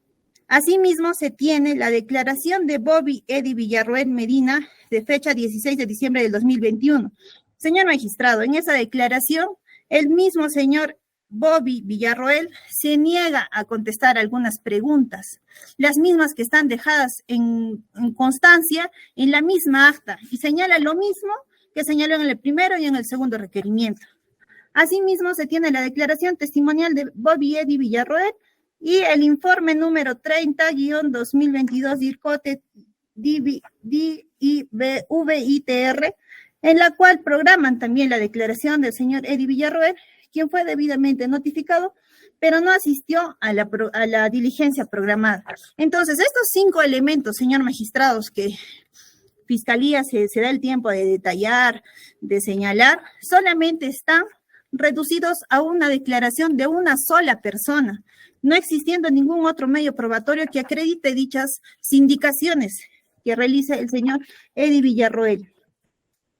Asimismo, se tiene la declaración de Bobby Eddie Villarroel Medina de fecha 16 de diciembre del 2021. Señor magistrado, en esa declaración, el mismo señor Bobby Villarroel se niega a contestar algunas preguntas, las mismas que están dejadas en constancia en la misma acta, y señala lo mismo que señaló en el primero y en el segundo requerimiento. Asimismo, se tiene la declaración testimonial de Bobby Eddie Villarroel y el informe número 30-2022 DIRCOTE VITR, en la cual programan también la declaración del señor Eddie Villarroel, quien fue debidamente notificado, pero no asistió a la diligencia programada. Entonces, estos 5 elementos, señor magistrados, que Fiscalía se da el tiempo de detallar, de señalar, solamente están reducidos a una declaración de una sola persona, no existiendo ningún otro medio probatorio que acredite dichas sindicaciones que realiza el señor Eddie Villarroel.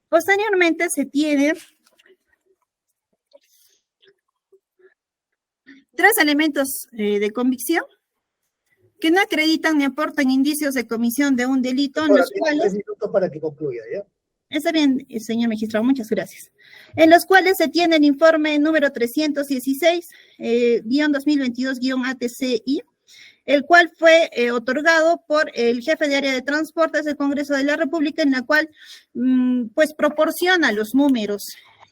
Posteriormente se tiene 3 elementos de convicción que no acreditan ni aportan indicios de comisión de un delito en los cuales... 3 minutos para que concluya, ¿ya? Está bien, señor magistrado, muchas gracias. En los cuales se tiene el informe número 316-2022-ATCI, el cual fue otorgado por el jefe de área de transportes del Congreso de la República, en la cual pues proporciona los números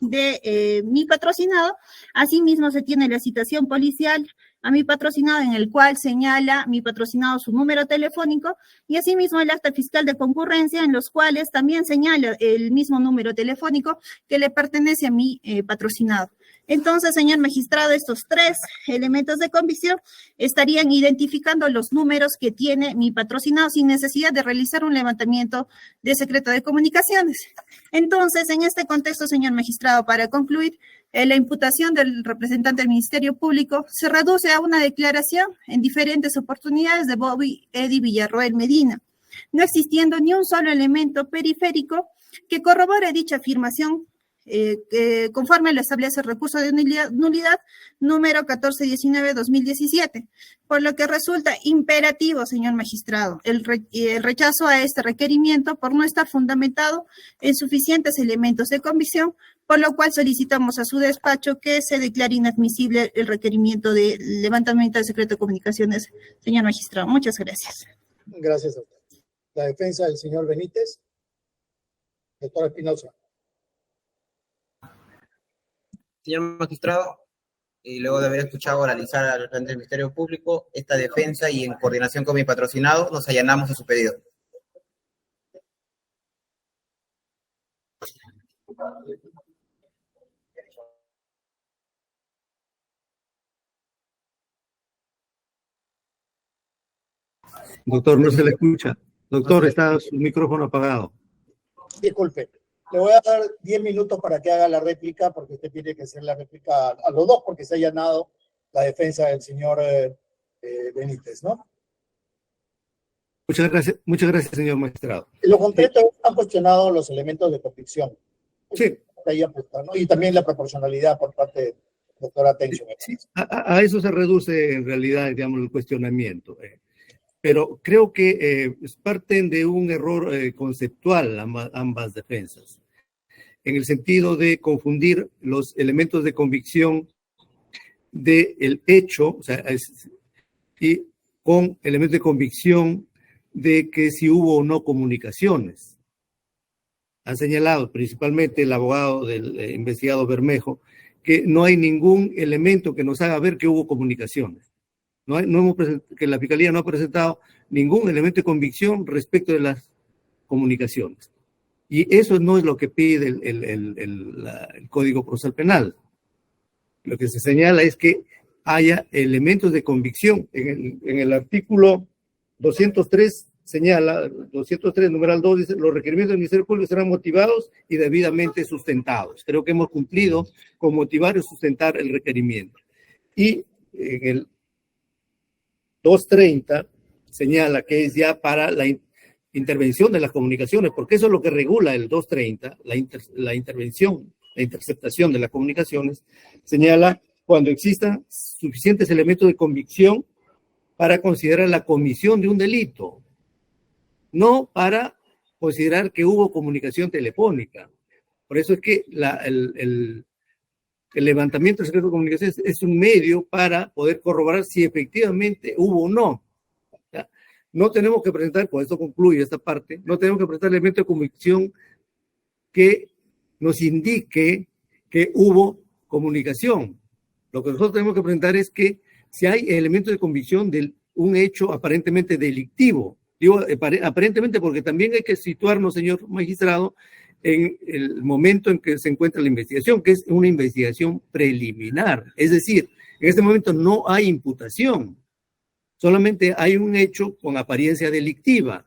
de mi patrocinado. Asimismo, se tiene la citación policial a mi patrocinado, en el cual señala mi patrocinado su número telefónico, y asimismo el acta fiscal de concurrencia, en los cuales también señala el mismo número telefónico que le pertenece a mi patrocinado. Entonces, señor magistrado, estos 3 elementos de convicción estarían identificando los números que tiene mi patrocinado sin necesidad de realizar un levantamiento de secreto de comunicaciones. Entonces, en este contexto, señor magistrado, para concluir, la imputación del representante del Ministerio Público se reduce a una declaración en diferentes oportunidades de Bobby Eddie Villarroel Medina, no existiendo ni un solo elemento periférico que corrobore dicha afirmación, conforme lo establece el recurso de nulidad número 1419-2017, por lo que resulta imperativo, señor magistrado, el rechazo a este requerimiento por no estar fundamentado en suficientes elementos de convicción, por lo cual solicitamos a su despacho que se declare inadmisible el requerimiento de levantamiento de secreto de comunicaciones, señor magistrado. Muchas gracias. Gracias a usted. La defensa del señor Benítez. Doctor Espinosa. Señor magistrado, y luego de haber escuchado oralizar al representante del Ministerio Público, esta defensa y en coordinación con mi patrocinado, nos allanamos a su pedido. Doctor, no se le escucha. Doctor, está su micrófono apagado. Disculpe. Le voy a dar 10 minutos para que haga la réplica, porque usted tiene que hacer la réplica a los dos, porque se ha allanado la defensa del señor Benítez, ¿no? Muchas gracias, señor magistrado. En lo concreto, han cuestionado los elementos de convicción. Sí. de ahí apunta, ¿no? Y también la proporcionalidad por parte del doctor Atencio. Sí, a eso se reduce en realidad, digamos, el cuestionamiento. Pero creo que parten de un error conceptual ambas defensas, en el sentido de confundir los elementos de convicción del hecho, o sea, y con elementos de convicción de que si hubo o no comunicaciones. Han señalado principalmente el abogado del investigado Bermejo que no hay ningún elemento que nos haga ver que hubo comunicaciones. Que la Fiscalía no ha presentado ningún elemento de convicción respecto de las comunicaciones. Y eso no es lo que pide el Código Procesal Penal. Lo que se señala es que haya elementos de convicción. En el artículo 203 señala, 203, numeral 2, dice, los requerimientos del Ministerio Público serán motivados y debidamente sustentados. Creo que hemos cumplido con motivar y sustentar el requerimiento. Y en el 230 señala que es ya para la intervención de las comunicaciones, porque eso es lo que regula el 230, la intervención, la interceptación de las comunicaciones, señala cuando existan suficientes elementos de convicción para considerar la comisión de un delito, no para considerar que hubo comunicación telefónica. Por eso es que el levantamiento del secreto de comunicaciones es un medio para poder corroborar si efectivamente hubo o no. ¿Ya? No tenemos que presentar, con esto concluye esta parte, no tenemos que presentar elementos de convicción que nos indique que hubo comunicación. Lo que nosotros tenemos que presentar es que si hay elementos de convicción de un hecho aparentemente delictivo, digo aparentemente porque también hay que situarnos, señor magistrado, en el momento en que se encuentra la investigación, que es una investigación preliminar. Es decir, en este momento no hay imputación, solamente hay un hecho con apariencia delictiva.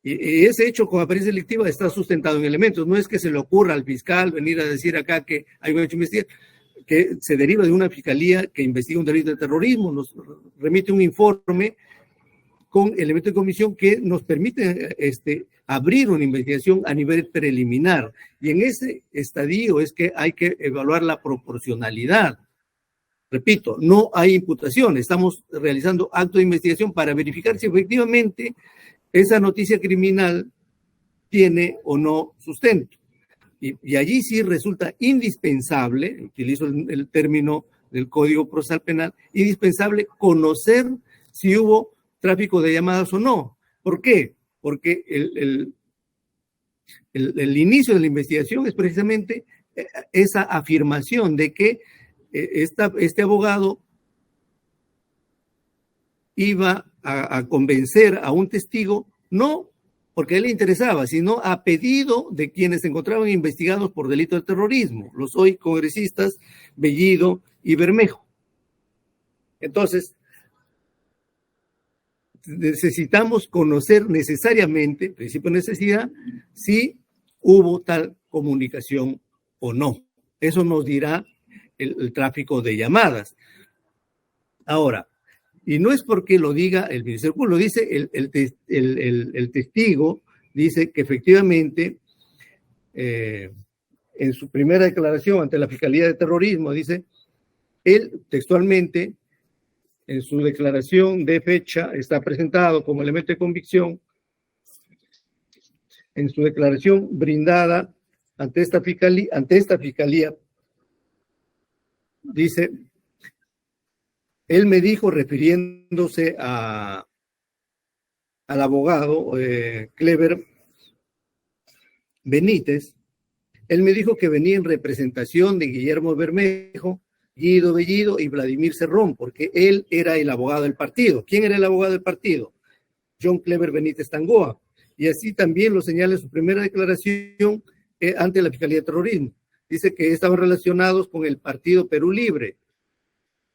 Y ese hecho con apariencia delictiva está sustentado en elementos. No es que se le ocurra al fiscal venir a decir acá que hay un hecho investigado, que se deriva de una fiscalía que investiga un delito de terrorismo, nos remite un informe con elementos de comisión que nos permiten abrir una investigación a nivel preliminar. Y en ese estadio es que hay que evaluar la proporcionalidad. Repito, no hay imputación, estamos realizando acto de investigación para verificar si efectivamente esa noticia criminal tiene o no sustento. Y allí sí resulta indispensable, utilizo el término del Código Procesal Penal, indispensable conocer si hubo tráfico de llamadas o no. ¿Por qué? Porque el inicio de la investigación es precisamente esa afirmación de que este abogado iba a convencer a un testigo, no porque a él le interesaba, sino a pedido de quienes se encontraban investigados por delito de terrorismo, los hoy congresistas Bellido y Bermejo. Entonces, necesitamos conocer necesariamente, principio de necesidad, si hubo tal comunicación o no. Eso nos dirá el tráfico de llamadas. Ahora, y no es porque lo diga el Ministerio Público, lo dice el testigo, dice que efectivamente en su primera declaración ante la Fiscalía de Terrorismo, dice, él textualmente, en su declaración de fecha, está presentado como elemento de convicción, en su declaración brindada ante esta fiscalía, dice, él me dijo, refiriéndose al abogado Clever Benítez, él me dijo que venía en representación de Guillermo Bermejo, Guido Bellido y Vladimir Cerrón, porque él era el abogado del partido. ¿Quién era el abogado del partido? John Clever Benítez Tangoa. Y así también lo señala en su primera declaración ante la Fiscalía de Terrorismo. Dice que estaban relacionados con el Partido Perú Libre,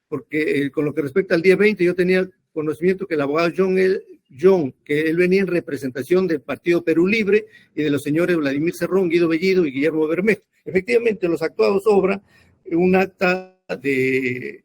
porque con lo que respecta al día 20 yo tenía conocimiento que el abogado John, que él venía en representación del Partido Perú Libre y de los señores Vladimir Cerrón, Guido Bellido y Guillermo Bermejo. Efectivamente, los actuados obra un acta de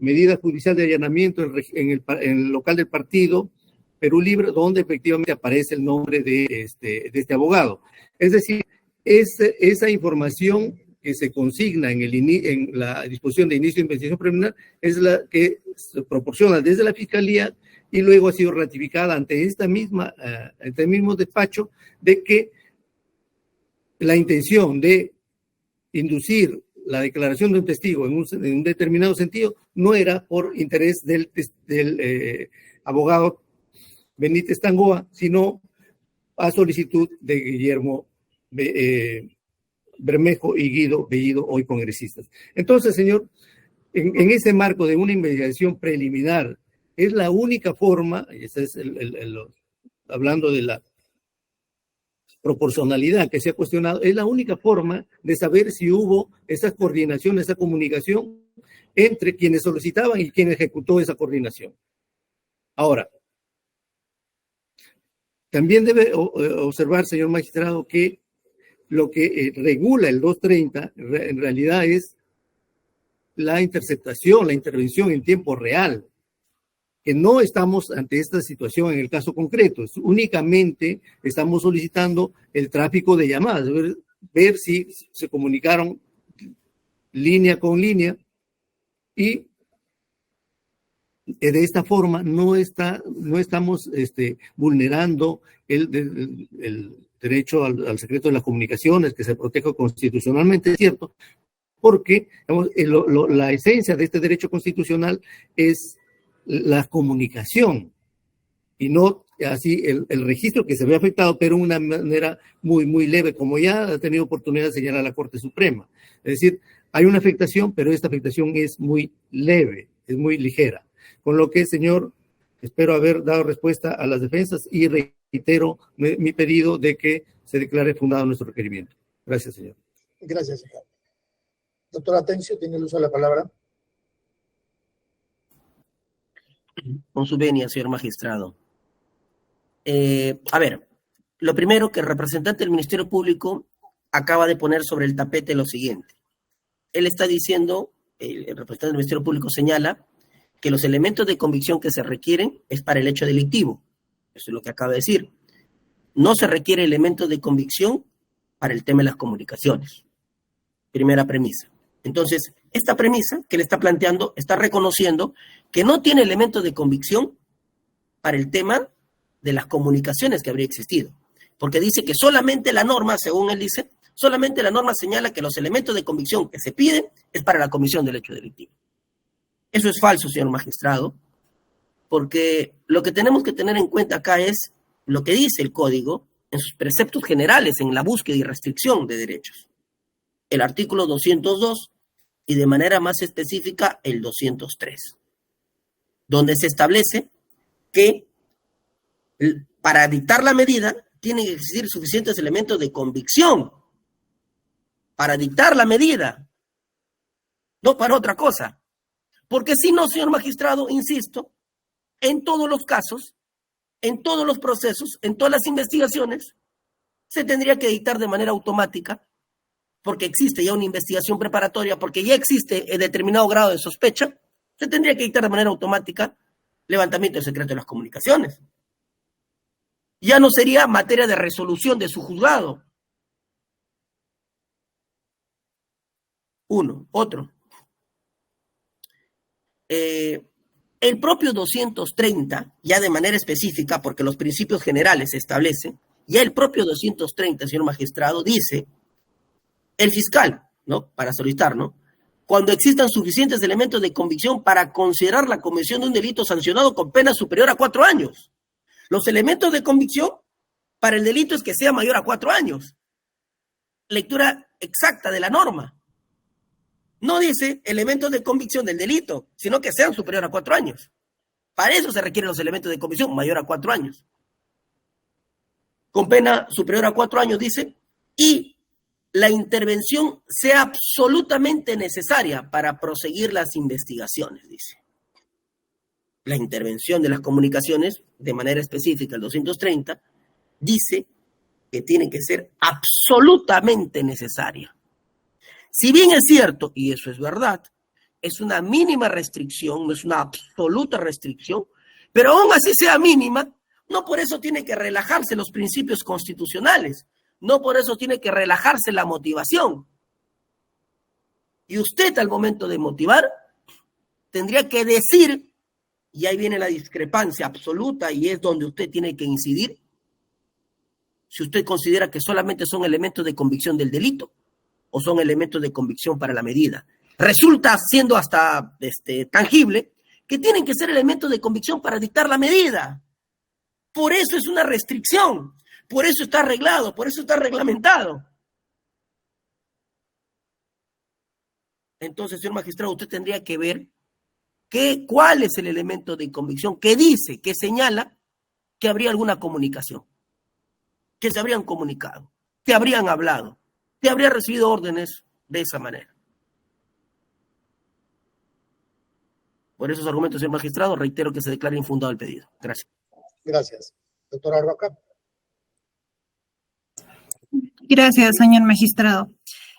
medida judicial de allanamiento en el local del Partido Perú Libre, donde efectivamente aparece el nombre de este abogado. Es decir, esa información que se consigna en la disposición de inicio de investigación preliminar es la que se proporciona desde la Fiscalía y luego ha sido ratificada ante este mismo despacho de que la intención de inducir la declaración de un testigo en un determinado sentido no era por interés del abogado Benítez Tangoa, sino a solicitud de Guillermo Bermejo y Guido Bellido, hoy congresistas. Entonces, señor, en ese marco de una investigación preliminar, es la única forma, y ese es hablando de la proporcionalidad que se ha cuestionado, es la única forma de saber si hubo esa coordinación, esa comunicación entre quienes solicitaban y quien ejecutó esa coordinación. Ahora, también debe observar, señor magistrado, que lo que regula el 230 en realidad es la interceptación, la intervención en tiempo real, que no estamos ante esta situación en el caso concreto, únicamente estamos solicitando el tráfico de llamadas, ver si se comunicaron línea con línea y de esta forma no estamos vulnerando el derecho al secreto de las comunicaciones que se protege constitucionalmente, es cierto, porque digamos, la esencia de este derecho constitucional es la comunicación y no así el registro que se ve afectado, pero de una manera muy, muy leve, como ya ha tenido oportunidad de señalar la Corte Suprema. Es decir, hay una afectación, pero esta afectación es muy leve, es muy ligera. Con lo que, señor, espero haber dado respuesta a las defensas y reitero mi pedido de que se declare fundado nuestro requerimiento. Gracias, señor. Gracias, señor. Doctor Atencio, tiene el uso de la palabra. Con su venia, señor magistrado. A ver, lo primero que el representante del Ministerio Público acaba de poner sobre el tapete lo siguiente. Él está diciendo, el representante del Ministerio Público señala que los elementos de convicción que se requieren es para el hecho delictivo. Eso es lo que acaba de decir. No se requiere elementos de convicción para el tema de las comunicaciones. Primera premisa. Entonces, esta premisa que le está planteando está reconociendo que no tiene elementos de convicción para el tema de las comunicaciones que habría existido. Porque dice que solamente la norma, según él dice, solamente la norma señala que los elementos de convicción que se piden es para la comisión del hecho delictivo. Eso es falso, señor magistrado, porque lo que tenemos que tener en cuenta acá es lo que dice el Código en sus preceptos generales en la búsqueda y restricción de derechos. El artículo 202 y de manera más específica el 203, donde se establece que para dictar la medida tienen que existir suficientes elementos de convicción para dictar la medida, no para otra cosa. Porque si no, señor magistrado, insisto, en todos los casos, en todos los procesos, en todas las investigaciones, se tendría que dictar de manera automática, porque existe ya una investigación preparatoria, porque ya existe el determinado grado de sospecha, se tendría que dictar de manera automática levantamiento del secreto de las comunicaciones. Ya no sería materia de resolución de su juzgado. Uno. Otro. El propio 230, ya de manera específica, porque los principios generales se establecen, ya el propio 230, señor magistrado, dice, el fiscal, ¿no? Para solicitar, ¿no? Cuando existan suficientes elementos de convicción para considerar la comisión de un delito sancionado con pena superior a 4 años. Los elementos de convicción para el delito es que sea mayor a 4 años. Lectura exacta de la norma. No dice elementos de convicción del delito, sino que sean superior a 4 años. Para eso se requieren los elementos de convicción mayor a 4 años. Con pena superior a 4 años, dice, y la intervención sea absolutamente necesaria para proseguir las investigaciones, dice. La intervención de las comunicaciones, de manera específica, el 230, dice que tiene que ser absolutamente necesaria. Si bien es cierto, y eso es verdad, es una mínima restricción, no es una absoluta restricción, pero aún así sea mínima, no por eso tiene que relajarse los principios constitucionales, No por eso tiene que relajarse la motivación. Y usted al momento de motivar tendría que decir, y ahí viene la discrepancia absoluta y es donde usted tiene que incidir, si usted considera que solamente son elementos de convicción del delito o son elementos de convicción para la medida. Resulta siendo hasta tangible que tienen que ser elementos de convicción para dictar la medida. Por eso es una restricción, por eso está arreglado, por eso está reglamentado. Entonces, señor magistrado, usted tendría que ver cuál es el elemento de convicción que dice, que señala que habría alguna comunicación, que se habrían comunicado, que habrían hablado, que habría recibido órdenes de esa manera. Por esos argumentos, señor magistrado, reitero que se declara infundado el pedido. Gracias. Gracias. Doctora Roca. Gracias, señor magistrado.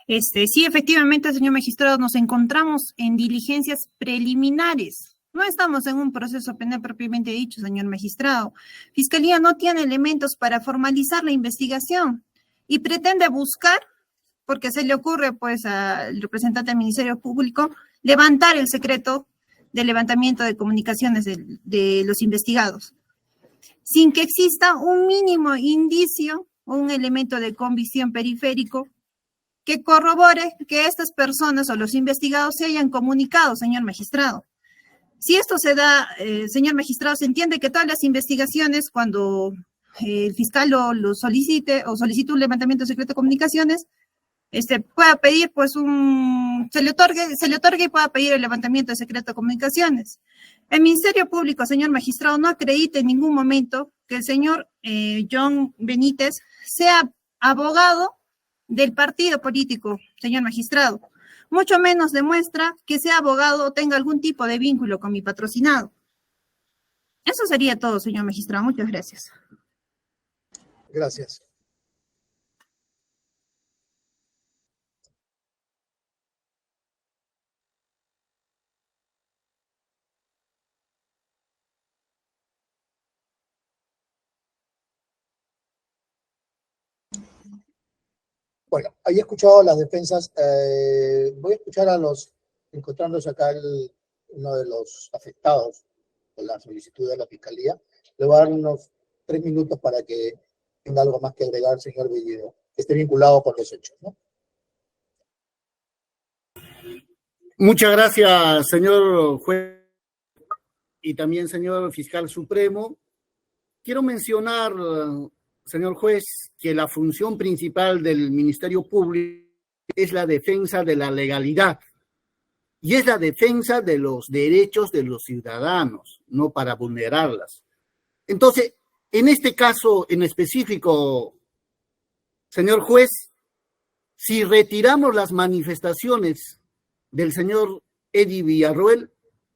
Sí, efectivamente, señor magistrado, nos encontramos en diligencias preliminares. No estamos en un proceso penal propiamente dicho, señor magistrado. Fiscalía no tiene elementos para formalizar la investigación y pretende buscar, porque se le ocurre pues al representante del Ministerio Público, levantar el secreto del levantamiento de comunicaciones de los investigados, sin que exista un mínimo indicio o un elemento de convicción periférico que corrobore que estas personas o los investigados se hayan comunicado, señor magistrado. Si esto se da, señor magistrado, se entiende que todas las investigaciones, cuando el fiscal lo solicite o solicite un levantamiento de secreto de comunicaciones, pueda pedir, pues, se le otorgue y pueda pedir el levantamiento de secreto de comunicaciones. El Ministerio Público, señor magistrado, no acredita en ningún momento que el señor John Benítez sea abogado del partido político, señor magistrado. Mucho menos demuestra que sea abogado o tenga algún tipo de vínculo con mi patrocinado. Eso sería todo, señor magistrado. Muchas gracias. Gracias. Bueno, ahí he escuchado las defensas. Voy a escuchar encontrándose acá uno de los afectados por la solicitud de la Fiscalía. Le voy a dar unos 3 minutos para que tenga algo más que agregar, señor Bellido, que esté vinculado con los hechos, ¿no? Muchas gracias, señor juez y también señor fiscal supremo. Quiero mencionar, señor juez, que la función principal del Ministerio Público es la defensa de la legalidad y es la defensa de los derechos de los ciudadanos, no para vulnerarlas. Entonces, en este caso en específico, señor juez, si retiramos las manifestaciones del señor Eddie Villarroel,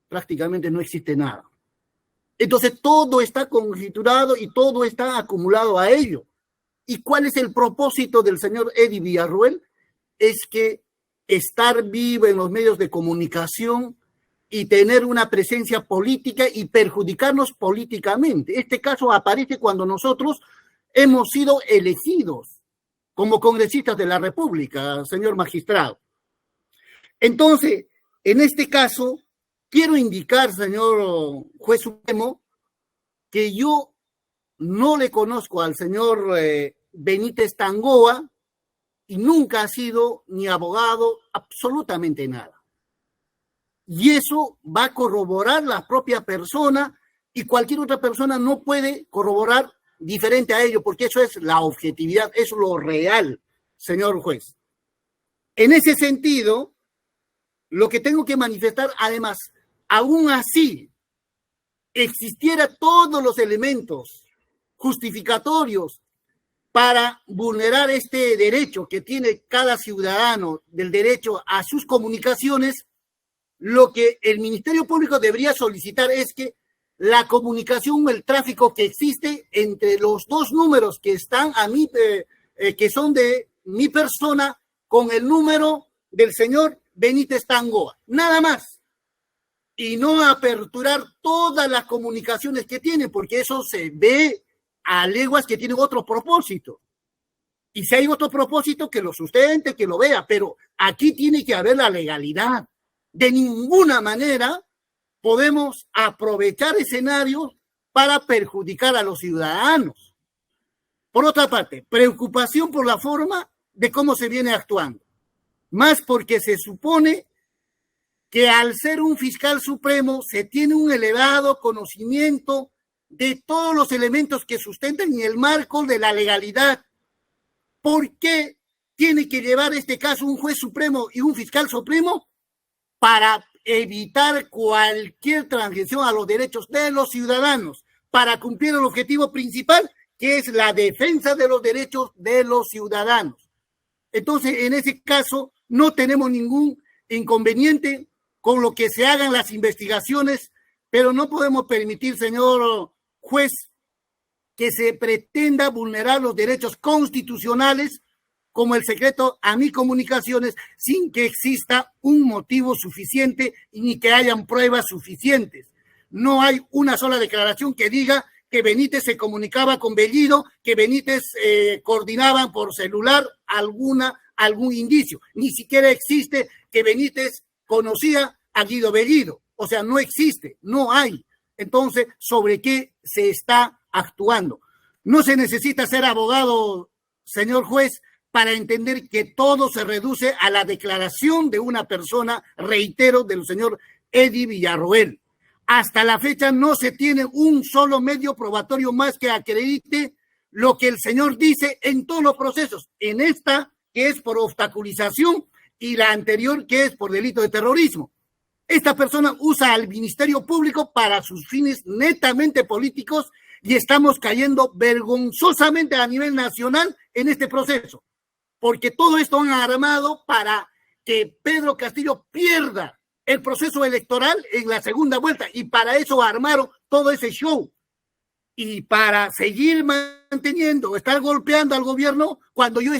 prácticamente no existe nada. Entonces todo está conjeturado y todo está acumulado a ello. ¿Y cuál es el propósito del señor Eddie Villarroel? Es que estar vivo en los medios de comunicación y tener una presencia política y perjudicarnos políticamente. Este caso aparece cuando nosotros hemos sido elegidos como congresistas de la República, señor magistrado. Entonces, en este caso, quiero indicar, señor juez supremo, que yo no le conozco al señor Benítez Tangoa y nunca ha sido ni abogado, absolutamente nada. Y eso va a corroborar la propia persona y cualquier otra persona no puede corroborar diferente a ello, porque eso es la objetividad, es lo real, señor juez. En ese sentido, lo que tengo que manifestar, además, aún así, existiera todos los elementos justificatorios para vulnerar este derecho que tiene cada ciudadano del derecho a sus comunicaciones, lo que el Ministerio Público debería solicitar es que la comunicación, el tráfico que existe entre los dos números que están a mí, que son de mi persona, con el número del señor Benítez Tangoa, nada más. Y no aperturar todas las comunicaciones que tiene, porque eso se ve a leguas que tiene otro propósito. Y si hay otro propósito, que lo sustente, que lo vea, pero aquí tiene que haber la legalidad. De ninguna manera podemos aprovechar escenarios para perjudicar a los ciudadanos. Por otra parte, preocupación por la forma de cómo se viene actuando, más porque se supone que al ser un fiscal supremo se tiene un elevado conocimiento de todos los elementos que sustentan en el marco de la legalidad. ¿Por qué tiene que llevar este caso un juez supremo y un fiscal supremo? Para evitar cualquier transgresión a los derechos de los ciudadanos, para cumplir el objetivo principal, que es la defensa de los derechos de los ciudadanos. Entonces, en ese caso, no tenemos ningún inconveniente con lo que se hagan las investigaciones, pero no podemos permitir, señor juez, que se pretenda vulnerar los derechos constitucionales como el secreto a mis comunicaciones sin que exista un motivo suficiente y ni que hayan pruebas suficientes. No hay una sola declaración que diga que Benítez se comunicaba con Bellido, que Benítez coordinaba por celular algún indicio. Ni siquiera existe que Benítez conocía a Guido Bellido. O sea, no existe, no hay. Entonces, ¿sobre qué se está actuando? No se necesita ser abogado, señor juez, para entender que todo se reduce a la declaración de una persona, reitero, del señor Eddie Villarroel. Hasta la fecha no se tiene un solo medio probatorio más que acredite lo que el señor dice en todos los procesos, en esta que es por obstaculización y la anterior que es por delito de terrorismo. Esta persona usa al Ministerio Público para sus fines netamente políticos y estamos cayendo vergonzosamente a nivel nacional en este proceso, porque todo esto han armado para que Pedro Castillo pierda el proceso electoral en la segunda vuelta, y para eso armaron todo ese show. Y para seguir manteniendo, estar golpeando al gobierno, cuando yo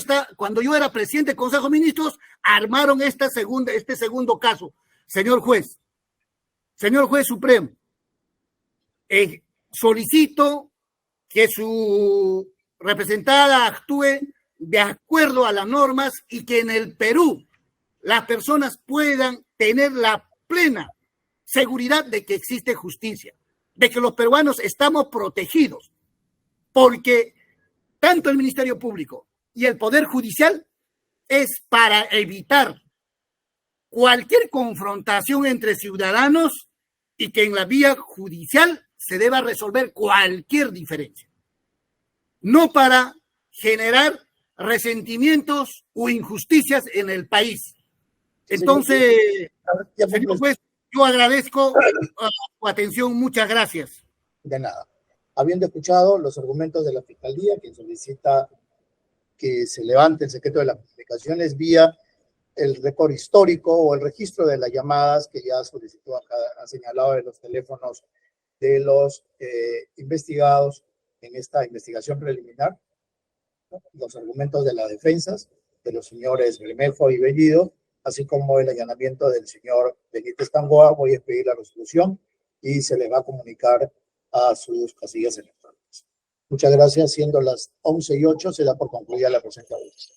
era presidente del Consejo de Ministros, armaron este segundo caso. Señor juez supremo, solicito que su representada actúe de acuerdo a las normas y que en el Perú las personas puedan tener la plena seguridad de que existe justicia, de que los peruanos estamos protegidos, porque tanto el Ministerio Público y el Poder Judicial es para evitar cualquier confrontación entre ciudadanos y que en la vía judicial se deba resolver cualquier diferencia, no para generar resentimientos o injusticias en el país. Entonces, señor juez, yo agradezco su atención. Muchas gracias. De nada. Habiendo escuchado los argumentos de la Fiscalía, que solicita que se levante el secreto de las comunicaciones vía el récord histórico o el registro de las llamadas que ya solicitó acá, ha señalado de los teléfonos de los investigados en esta investigación preliminar, ¿no? Los argumentos de las defensas de los señores Bermejo y Bellido, así como el allanamiento del señor Benítez Tangoa, voy a pedir la resolución y se le va a comunicar a sus casillas electrónicas. Muchas gracias. Siendo las 11:08, se da por concluida la presente audiencia.